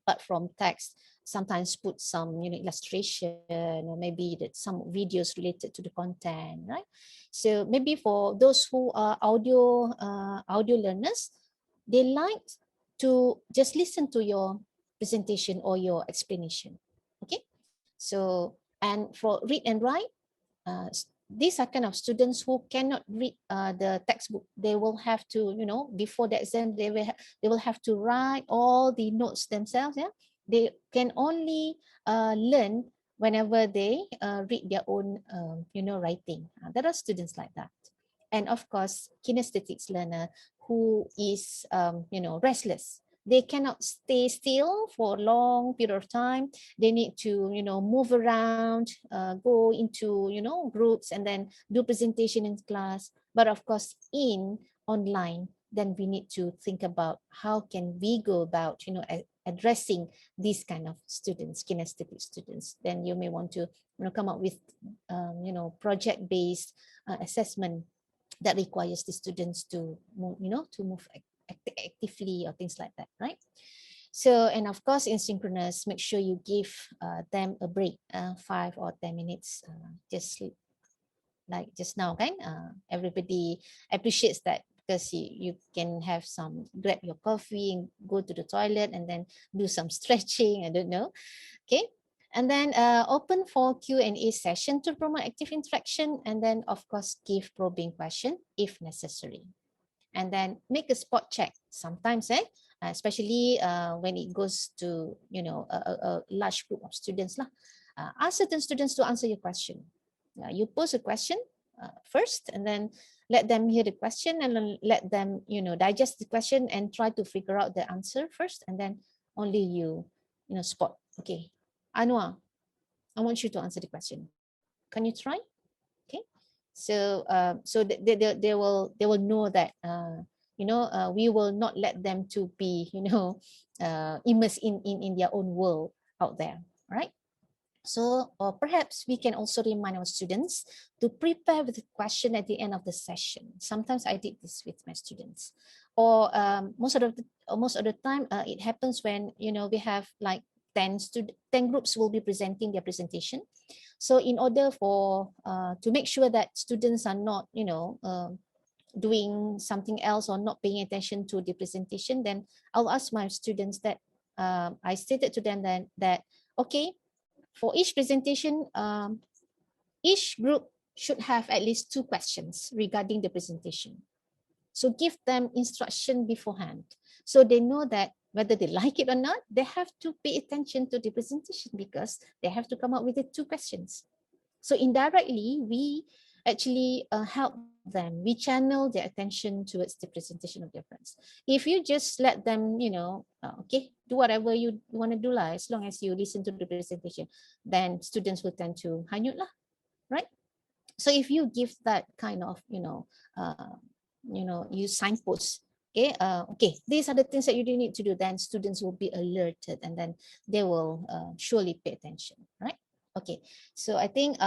apart from text, sometimes put some illustration, or maybe that some videos related to the content, right? So maybe for those who are audio learners, they like to just listen to your presentation or your explanation. Okay, so and for read and write, these are kind of students who cannot read the textbook. They will have to, before the exam, they will have to write all the notes themselves. Yeah, they can only learn whenever they read their own, writing. There are students like that. And of course, kinesthetics learner who is, restless. They cannot stay still for a long period of time. They need to, move around, go into, groups, and then do presentation in class. But of course, in online, then we need to think about how can we go about, addressing these kind of students, kinesthetic students. Then you may want to, come up with, project-based assessment that requires the students to move, to move actively or things like that, right? So, and of course, in synchronous, make sure you give them a break, 5 or 10 minutes, just like just now, kan? Everybody appreciates that because you can have some, grab your coffee and go to the toilet and then do some stretching, I don't know, okay? And then open for Q&A session to promote active interaction, and then of course give probing question if necessary. And then make a spot check sometimes, especially when it goes to a large group of students lah. Ask certain students to answer your question. You pose a question first, and then let them hear the question, and then let them digest the question and try to figure out the answer first, and then only spot. Okay, Anwar, I want you to answer the question. Can you try? Okay, so they will know that we will not let them to be immersed in their own world out there, right? So, or perhaps we can also remind our students to prepare with a question at the end of the session. Sometimes I did this with my students, or most of the time it happens when we have like 10 groups will be presenting their presentation. So in order for to make sure that students are not doing something else or not paying attention to the presentation, then I'll ask my students that I stated to them that okay, for each presentation, each group should have at least 2 questions regarding the presentation. So give them instruction beforehand, so they know that whether they like it or not, they have to pay attention to the presentation because they have to come up with the 2 questions. So indirectly, we actually help them. We channel their attention towards the presentation of their friends. If you just let them, okay, do whatever you want to do lah, as long as you listen to the presentation, then students will tend to hanyut lah, right? So if you give that kind of, you signpost, okay, okay, these are the things that you do need to do, then students will be alerted, and then they will surely pay attention, right? Okay, so I think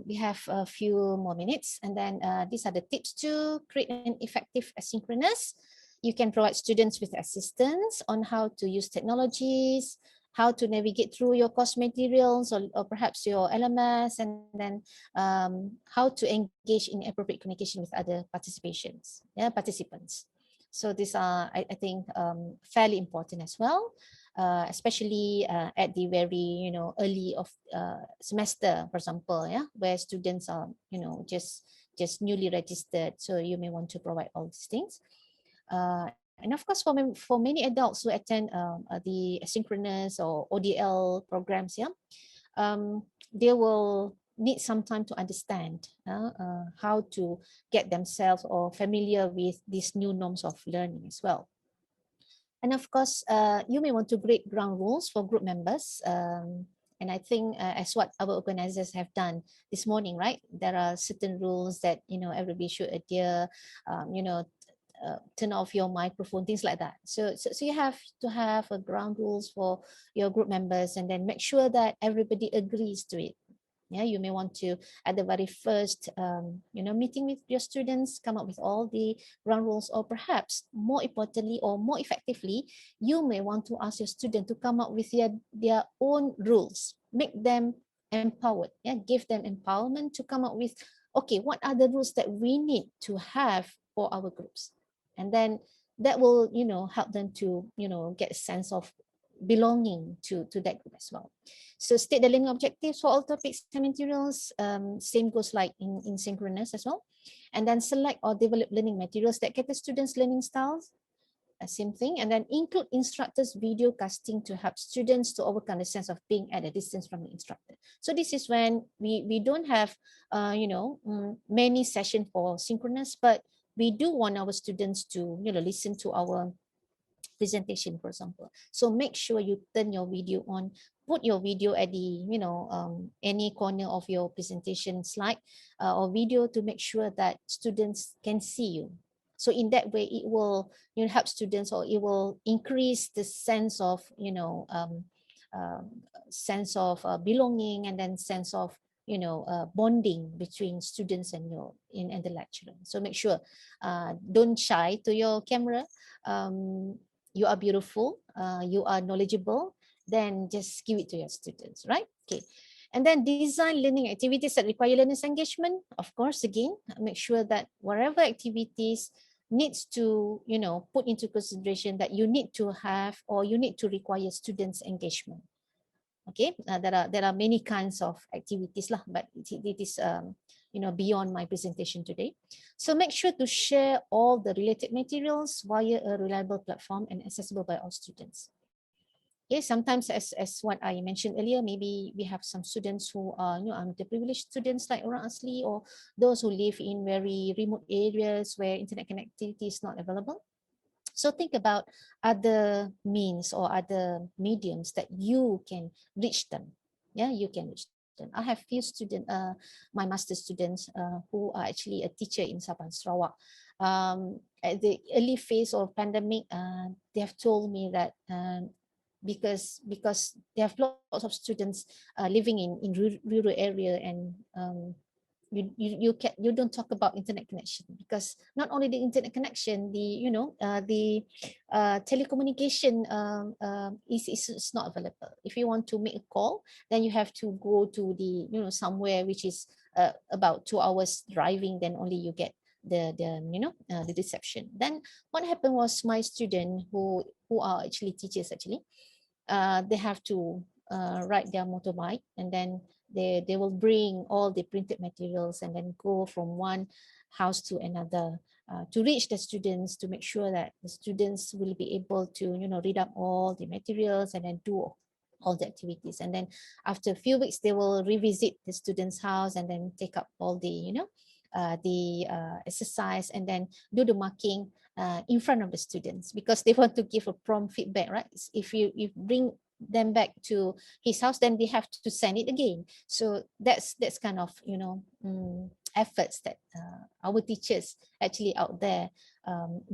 we have a few more minutes, and then these are the tips to create an effective asynchronous. You can provide students with assistance on how to use technologies, how to navigate through your course materials, or perhaps your LMS, and then how to engage in appropriate communication with other participants. So these are, I think, fairly important as well, especially at the very early of semester, for example, where students are just newly registered. So you may want to provide all these things. And of course, for many adults who attend the asynchronous or ODL programs, they will need some time to understand how to get themselves or familiar with these new norms of learning as well. And of course, you may want to create ground rules for group members. And I think as what our organizers have done this morning, right? There are certain rules that, everybody should adhere, turn off your microphone, things like that. So you have to have a ground rules for your group members, and then make sure that everybody agrees to it. Yeah, you may want to, at the very first, meeting with your students, come up with all the ground rules, or perhaps more importantly or more effectively, you may want to ask your student to come up with their own rules, make them empowered, yeah, give them empowerment to come up with, okay, what are the rules that we need to have for our groups? And then that will, help them to, get a sense of belonging to that group as well. So state the learning objectives for all topics and materials. Same goes like in Synchronous as well. And then select or develop learning materials that cater students' learning styles. Same thing. And then include instructors' video casting to help students to overcome the sense of being at a distance from the instructor. So this is when we don't have, many sessions for Synchronous, but we do want our students to, listen to our presentation, for example. So make sure you turn your video on, put your video at the, any corner of your presentation slide or video to make sure that students can see you. So in that way, it will, help students, or it will increase the sense of, belonging, and then sense of, bonding between students and the lecturer. So make sure, don't shy to your camera. You are beautiful, you are knowledgeable, then just give it to your students, right? Okay. And then design learning activities that require learners' engagement. Of course, again, make sure that whatever activities needs to, put into consideration that you need to have, or you need to require students' engagement. Okay, there are many kinds of activities lah, but it is beyond my presentation today. So make sure to share all the related materials via a reliable platform and accessible by all students. Okay, sometimes as what I mentioned earlier, maybe we have some students who are underprivileged students like orang asli, or those who live in very remote areas where internet connectivity is not available. So think about other means or other mediums that you can reach them. Yeah, you can reach them. I have few students, my master students, who are actually a teacher in Sabah, Sarawak. At the early phase of pandemic, they have told me that because they have lots of students living in rural area, and you don't talk about internet connection, because not only the internet connection, the telecommunication is not available. If you want to make a call, then you have to go to the somewhere which is about 2 hours driving, then only you get the reception. Then what happened was, my student who are actually teachers, they have to ride their motorbike, and then they will bring all the printed materials and then go from one house to another to reach the students, to make sure that the students will be able to read up all the materials and then do all the activities. And then after a few weeks, they will revisit the students' house and then take up all the exercise, and then do the marking in front of the students, because they want to give a prompt feedback, right? If you bring them back to his house, then they have to send it again. So that's kind of efforts that our teachers actually out there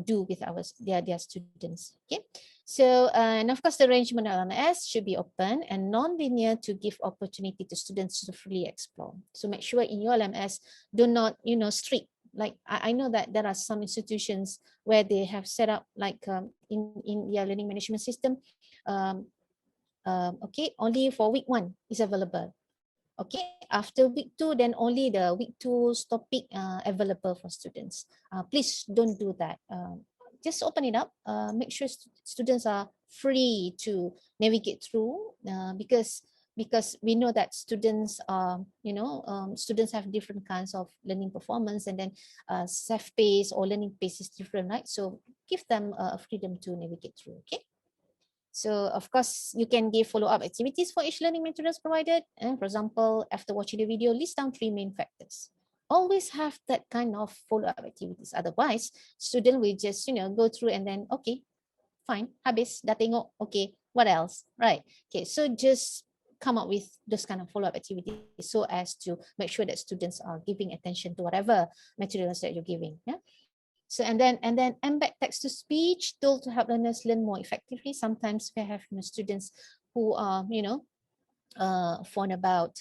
do with their students. Okay, so and of course the arrangement of LMS should be open and non-linear to give opportunity to students to freely explore. So make sure in your LMS do not strict. Like I know that there are some institutions where they have set up like in their learning management system, okay, only for week 1 is available. Okay, after week 2, then only the week 2's topic available for students. Please don't do that. Just open it up. Make sure students are free to navigate through, because we know that students are, students have different kinds of learning performance, and then self pace or learning pace is different, right? So give them freedom to navigate through. Okay. So of course, you can give follow-up activities for each learning materials provided. And for example, after watching the video, list down 3 main factors. Always have that kind of follow-up activities. Otherwise, student will just, go through and then, okay, fine, habis, dah tengok, okay, what else, right? Okay, so just come up with those kind of follow-up activities so as to make sure that students are giving attention to whatever materials that you're giving. Yeah. So and then embed text to speech tool to help learners learn more effectively. Sometimes we have students who are fond about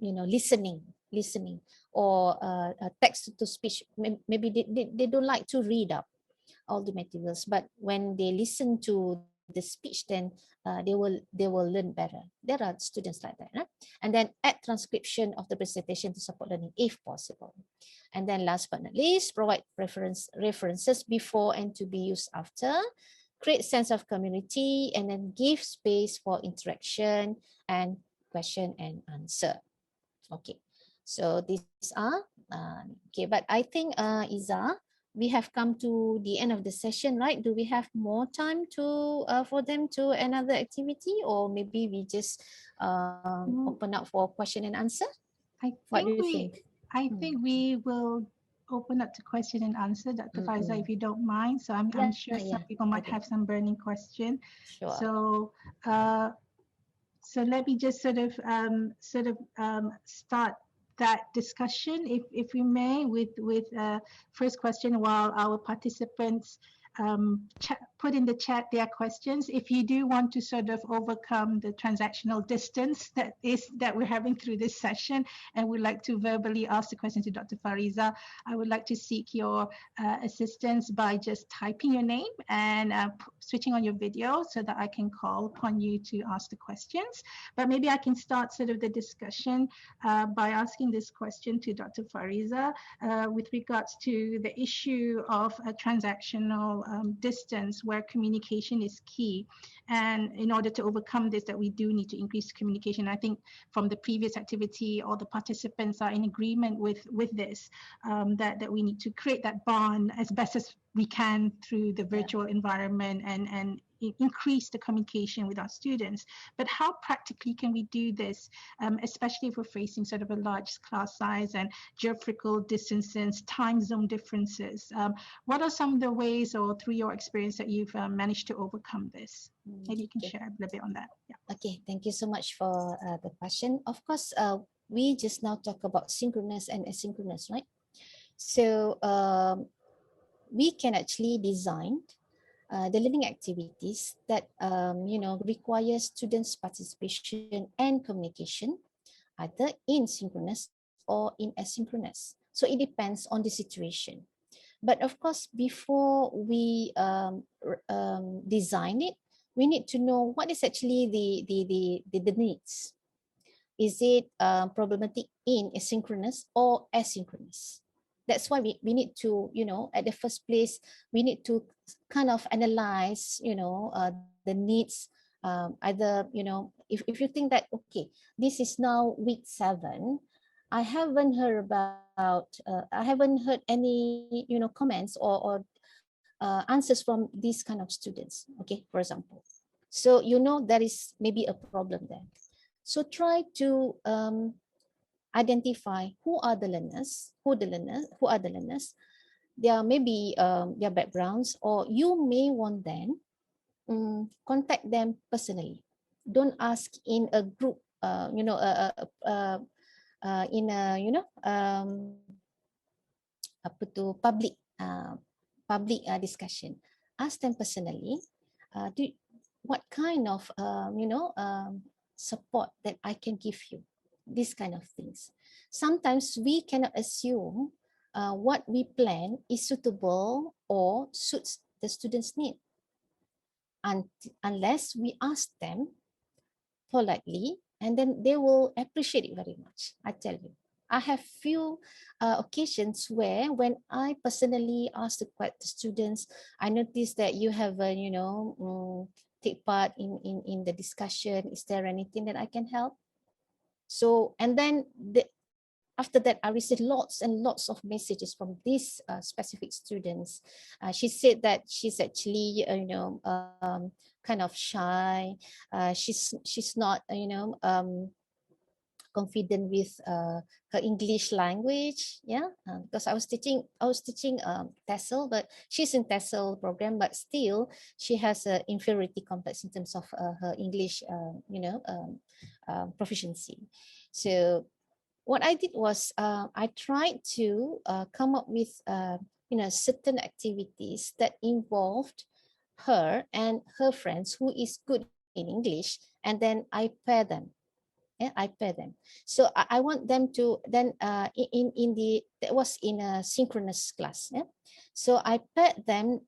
listening or text to speech. Maybe they don't like to read up all the materials, but when they listen to the speech, then they will learn better. There are students like that, right? And then add transcription of the presentation to support learning if possible. And then last but not least, provide references before and to be used after. Create sense of community, and then give space for interaction and question and answer. Okay, so these are okay, but I think Iza, we have come to the end of the session, right? Do we have more time to for them to another activity, or maybe we just open up for question and answer? What do you think? I think we will open up to question and answer, Dr. Fariza, if you don't mind. So I'm sure some people might have some burning question. Sure. So so let me just sort of start that discussion, if we may, with first question while our participants put in the chat their questions. If you do want to sort of overcome the transactional distance that we're having through this session and would like to verbally ask the question to Dr. Fariza, I would like to seek your assistance by just typing your name and switching on your video so that I can call upon you to ask the questions. But maybe I can start sort of the discussion by asking this question to Dr. Fariza with regards to the issue of a transactional distance where communication is key. And in order to overcome this, that we do need to increase communication. I think from the previous activity, all the participants are in agreement with this, that we need to create that bond as best as we can through the virtual environment and increase the communication with our students. But how practically can we do this, especially if we're facing sort of a large class size and geographical distances, time zone differences? What are some of the ways, or through your experience, that you've managed to overcome this? Maybe you can share a little bit on that. Yeah. Okay, thank you so much for the question. Of course, we just now talk about synchronous and asynchronous, right? So we can actually design the learning activities that require students' participation and communication, either in synchronous or in asynchronous. So it depends on the situation. But of course, before we design it, we need to know what is actually the needs. Is it problematic in asynchronous or asynchronous? That's why we need to, at the first place, we need to kind of analyze, the needs. Either, if you think that, okay, this is now week 7, I haven't heard about, I haven't heard any, comments or answers from these kind of students, okay, for example. So, there is maybe a problem there. So try to identify who are the learners, their maybe their backgrounds, or you may want them contact them personally. Don't ask in a group, in a public discussion. Ask them personally. What kind of support that I can give you? These kind of things. Sometimes we cannot assume what we plan is suitable or suits the student's need, unless we ask them politely, and then they will appreciate it very much. I tell you, I have few occasions where, when I personally ask the students, I noticed that you have take part in the discussion. Is there anything that I can help? So, and then after that, I received lots and lots of messages from these specific students. She said that she's actually, kind of shy. She's not, confident with her English language. Yeah, because I was teaching TESOL, but she's in TESOL program, but still she has an inferiority complex in terms of her English, proficiency. So what I did was I tried to come up with certain activities that involved her and her friends who is good in English, and then I pair them. Yeah, I pair them. So I want them to then in the that was in a synchronous class. Yeah, so I paired them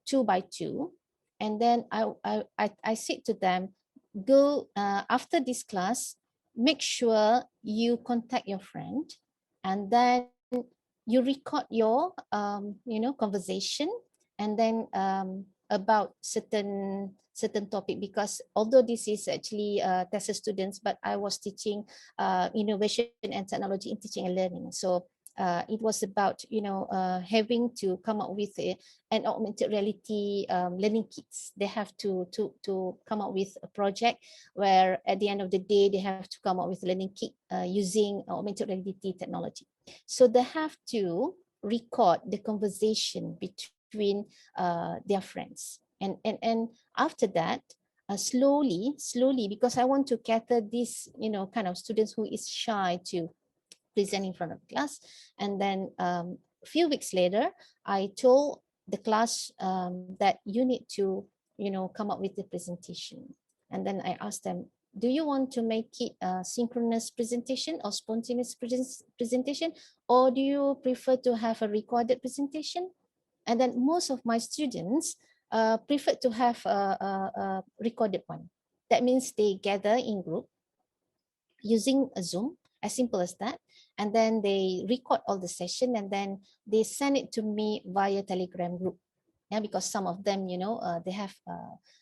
2 by 2, and then I said to them, go after this class, make sure you contact your friend, and then you record your conversation, and then about certain topic, because although this is actually TESOL students, but I was teaching innovation and technology in teaching and learning. So it was about having to come up with an augmented reality learning kits. They have to come up with a project where at the end of the day they have to come up with a learning kit using augmented reality technology. So they have to record the conversation between their friends, and after that, slowly, because I want to cater this kind of students who is shy to present in front of class. And then a few weeks later, I told the class that you need to come up with the presentation. And then I asked them, do you want to make it a synchronous presentation or spontaneous presentation, or do you prefer to have a recorded presentation? And then most of my students prefer to have a recorded one. That means they gather in group using a Zoom, as simple as that. And then they record all the session, and then they send it to me via Telegram group. Yeah, because some of them, they have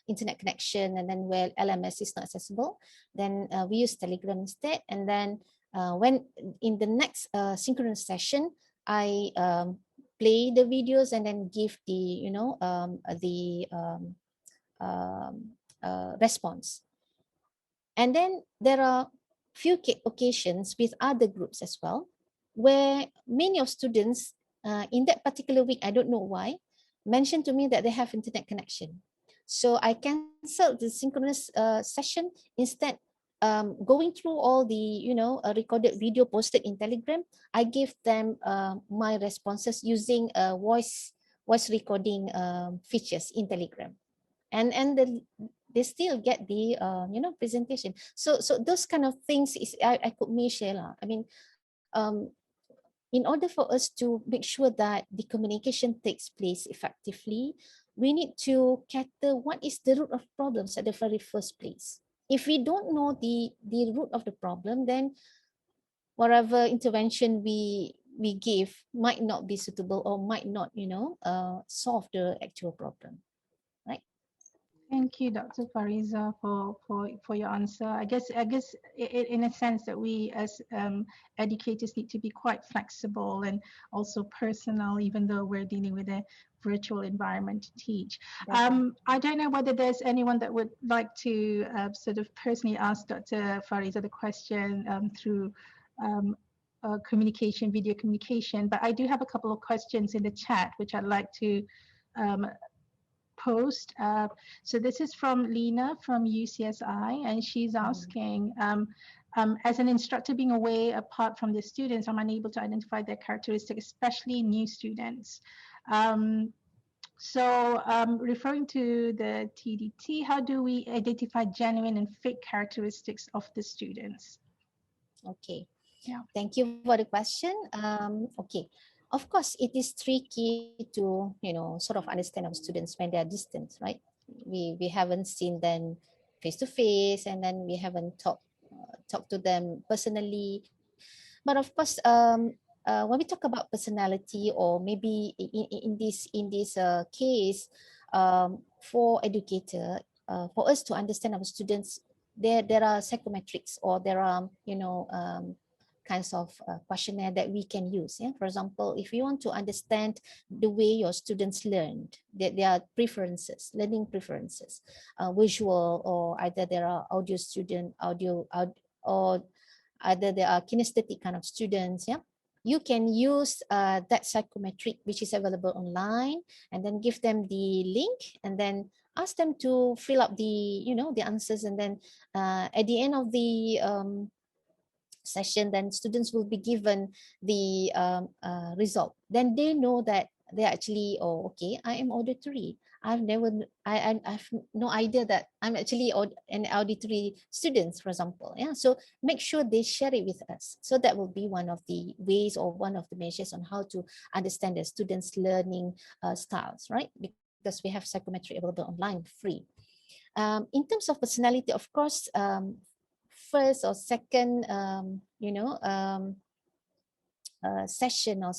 internet connection, and then where LMS is not accessible, then we use Telegram instead. And then when in the next synchronous session, I play the videos and then give the, response. And then there are few occasions with other groups as well, where many of students in that particular week, I don't know why, mentioned to me that they have internet connection. So I canceled the synchronous session. Instead, going through all the recorded video posted in Telegram, I gave them my responses using voice recording features in Telegram, and they still get the presentation. So those kind of things is I could share lah. I mean, in order for us to make sure that the communication takes place effectively, we need to cater what is the root of problems at the very first place. If we don't know the root of the problem, then whatever intervention we give might not be suitable, or might not solve the actual problem, right? Thank you, Dr. Fariza, for your answer. I guess in a sense that we as educators need to be quite flexible and also personal, even though we're dealing with a virtual environment to teach. I don't know whether there's anyone that would like to sort of personally ask Dr. Fariza the question through communication, video communication, but I do have a couple of questions in the chat which I'd like to post. So this is from Lena from UCSI, and she's asking, as an instructor being away apart from the students, I'm unable to identify their characteristics, especially new students. Referring to the TDT, how do we identify genuine and fake characteristics of the students? Okay. Yeah. Thank you for the question. Okay. Of course, it is tricky to, sort of understand our students when they are distant, right? We haven't seen them face to face, and then we haven't talked to them personally. But of course, when we talk about personality, or maybe in this case, for educator, for us to understand our students, there are psychometrics, or there are kinds of questionnaire that we can use. Yeah? For example, if you want to understand the way your students learned, there are preferences, learning preferences, visual, or either there are audio student, or either they are kinesthetic kind of students, yeah, you can use that psychometric which is available online, and then give them the link, and then ask them to fill up the, the answers, and then at the end of the session, then students will be given the result. Then they know that they actually, oh, okay, I am auditory. I've no idea that I'm actually an auditory student, for example. Yeah, so make sure they share it with us. So that will be one of the ways, or one of the measures on how to understand the students' learning styles, right? Because we have psychometry available online free. In terms of personality, of course, first or second, session, or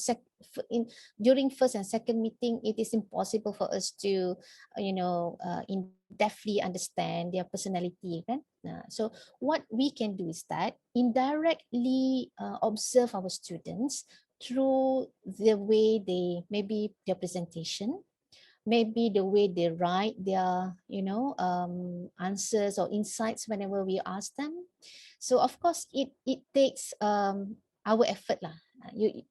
during first and second meeting, it is impossible for us to, in depthly understand their personality. Kan? So what we can do is that indirectly observe our students through the way they, maybe their presentation, maybe the way they write their, answers or insights whenever we ask them. So of course, it takes our effort lah.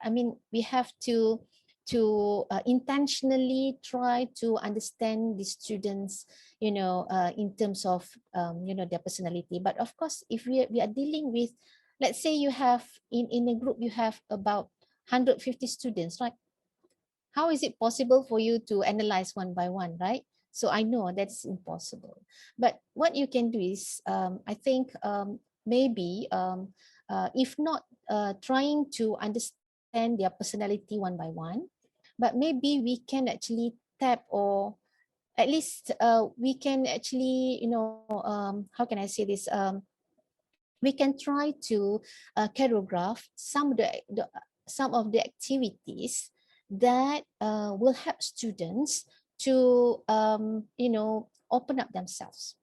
I mean, we have to intentionally try to understand the students, in terms of, their personality. But of course, if we are dealing with, let's say you have in a group, you have about 150 students, right? How is it possible for you to analyze one by one, right? So I know that's impossible. But what you can do is, I think, maybe, if not trying to understand their personality one by one, but maybe we can actually tap, or at least we can actually, how can I say this? We can try to choreograph some of the activities that will help students to, open up themselves.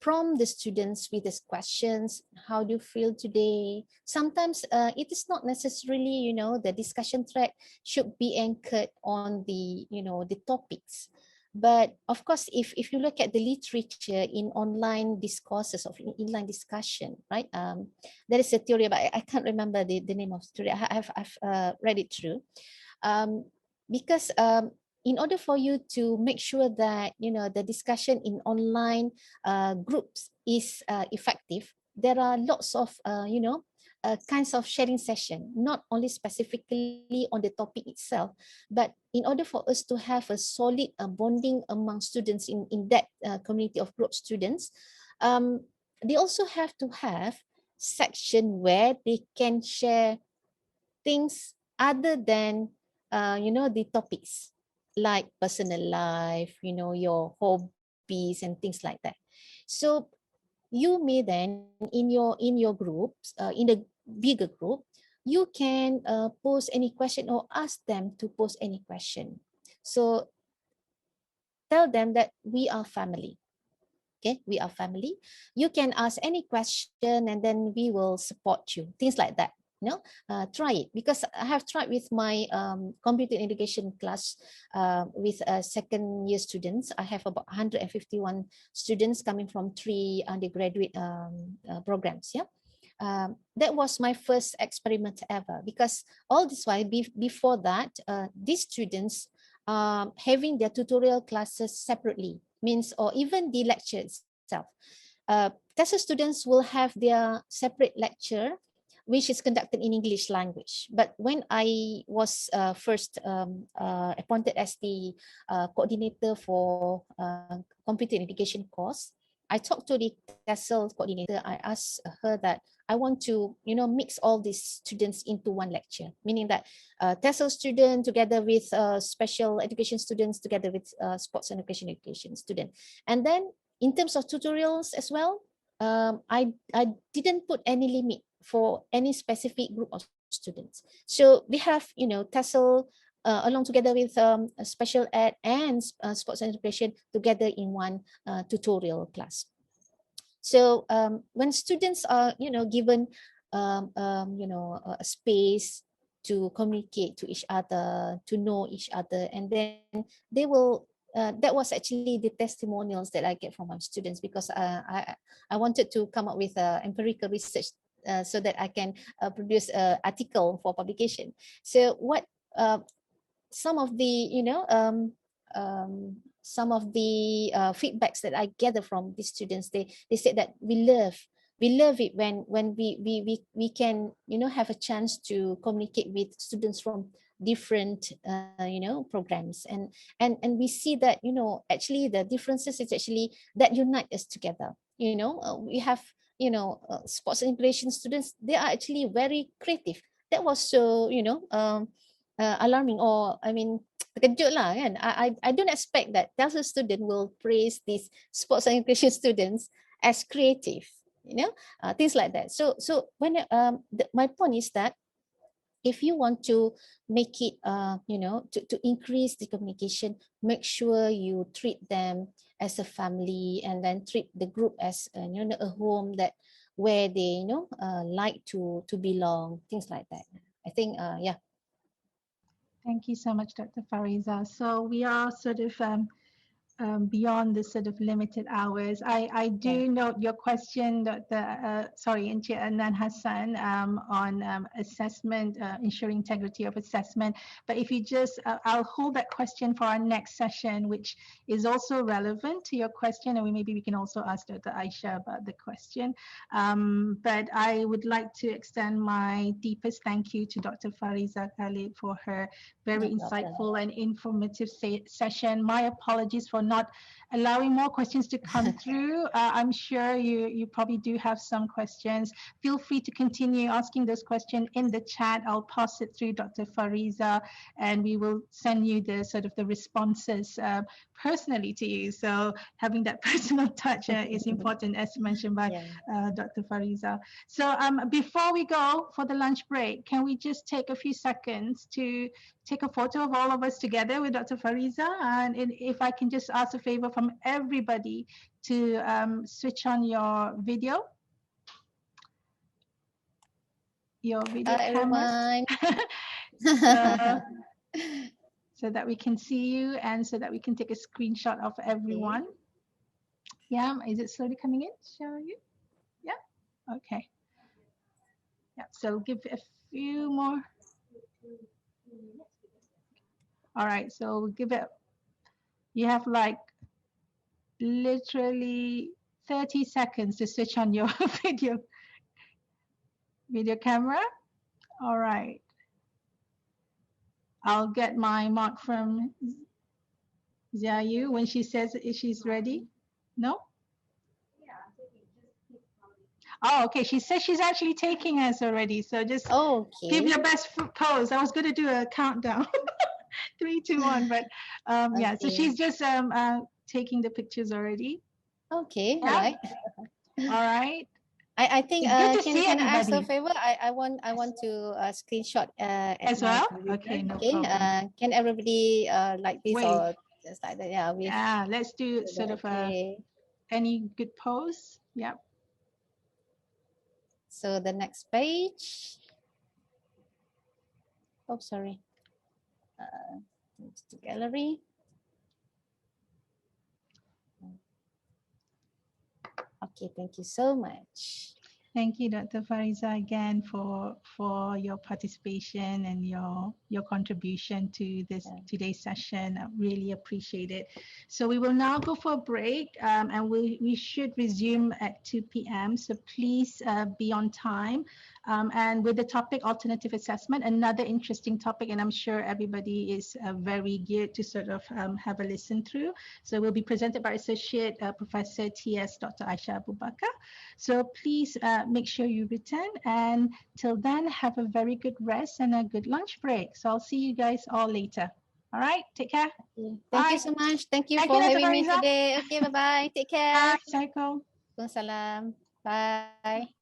Prompt the students with these questions. How do you feel today? Sometimes it is not necessarily, the discussion thread should be anchored on the, the topics. But of course, if you look at the literature in online discourses of inline discussion, right? There is a theory, but I can't remember the name of the theory. I've read it through. Because in order for you to make sure that, the discussion in online groups is effective, there are lots of, kinds of sharing session, not only specifically on the topic itself, but in order for us to have a solid bonding among students in that community of group students, they also have to have section where they can share things other than, the topics, like personal life, your hobbies and things like that. So you may then, in your groups, in the bigger group, you can pose any question, or ask them to pose any question. So tell them that we are family. Okay, we are family. You can ask any question, and then we will support you. Things like that. Try it, because I have tried with my computer education class with second year students. I have about 151 students coming from 3 undergraduate programs. Yeah. That was my first experiment ever, because all this while before that, these students having their tutorial classes separately, means, or even the lecture itself. TESOL students will have their separate lecture, which is conducted in English language. But when I was first appointed as the coordinator for computer education course, I talked to the TESOL coordinator. I asked her that I want to, mix all these students into one lecture, meaning that TESOL student together with special education students together with sports and education student. And then in terms of tutorials as well, I didn't put any limit for any specific group of students. So we have, TESOL along together with special ed and sports and education together in one tutorial class. So when students are, given, a space to communicate to each other, to know each other, and then they will. That was actually the testimonials that I get from my students, because I wanted to come up with empirical research so that I can produce an article for publication. So what some of the some of the feedbacks that I gather from these students, they said that we love it when we can have a chance to communicate with students from different programs, and we see that actually the differences is actually that unite us together. We have sports and recreation students, they are actually very creative. That was so alarming, or I mean terkejut lah kan. I don't expect that Delta student will praise these sports and recreation students as creative, things like that. So when my point is that if you want to make it to increase the communication, make sure you treat them as a family, and then treat the group as a home that where they like to belong, things like that. I think yeah. Thank you so much, Dr. Fariza. So we are sort of beyond the sort of limited hours. I do note your question, sorry, Encik Anan Hassan, on assessment, ensuring integrity of assessment. But if you just, I'll hold that question for our next session, which is also relevant to your question, and maybe we can also ask Dr. Aisha about the question. But I would like to extend my deepest thank you to Dr. Fariza Khalid for her very insightful and informative session. My apologies for not allowing more questions to come through. I'm sure you probably do have some questions. Feel free to continue asking those questions in the chat. I'll pass it through Dr. Fariza, and we will send you the sort of the responses personally to you. So having that personal touch is important, as mentioned by Dr. Fariza. So before we go for the lunch break, can we just take a few seconds to take a photo of all of us together with Dr. Fariza? And if I can just ask a favor from everybody to switch on your video. Your video camera. So that we can see you, and so that we can take a screenshot of everyone. Yeah, is it slowly coming in? Show you? Yeah, okay. Yeah, so give a few more. All right, so we'll give it, you have like literally 30 seconds to switch on your video camera. All right. I'll get my mark from Xiaoyu when she says she's ready. No? Oh, okay. She says she's actually taking us already. So just give your best pose. I was going to do a countdown. 3, 2, 1. But yeah, so she's just taking the pictures already. Okay, all right. All right. I think can I ask a favor? I want to screenshot as well. Okay, no problem. Can everybody like this or just like that? Yeah, yeah. Let's do sort of any good pose. Yeah. So the next page. Oh, sorry. To gallery. Okay, thank you so much. Thank you, Dr. Fariza, again for your participation and your contribution to this today's session. I really appreciate it. So we will now go for a break, and we should resume at 2 p.m. So please be on time. And with the topic alternative assessment, another interesting topic, and I'm sure everybody is very geared to sort of have a listen through. So we'll be presented by Associate Professor T.S. Dr. Aisha Abu Bakar. So please make sure you return, and till then, have a very good rest and a good lunch break. So I'll see you guys all later. All right, take care. Thank you so much. Thank you for having me today. Okay, bye-bye. Take care. Bye, Assalamualaikum. Waalaikumsalam. Bye.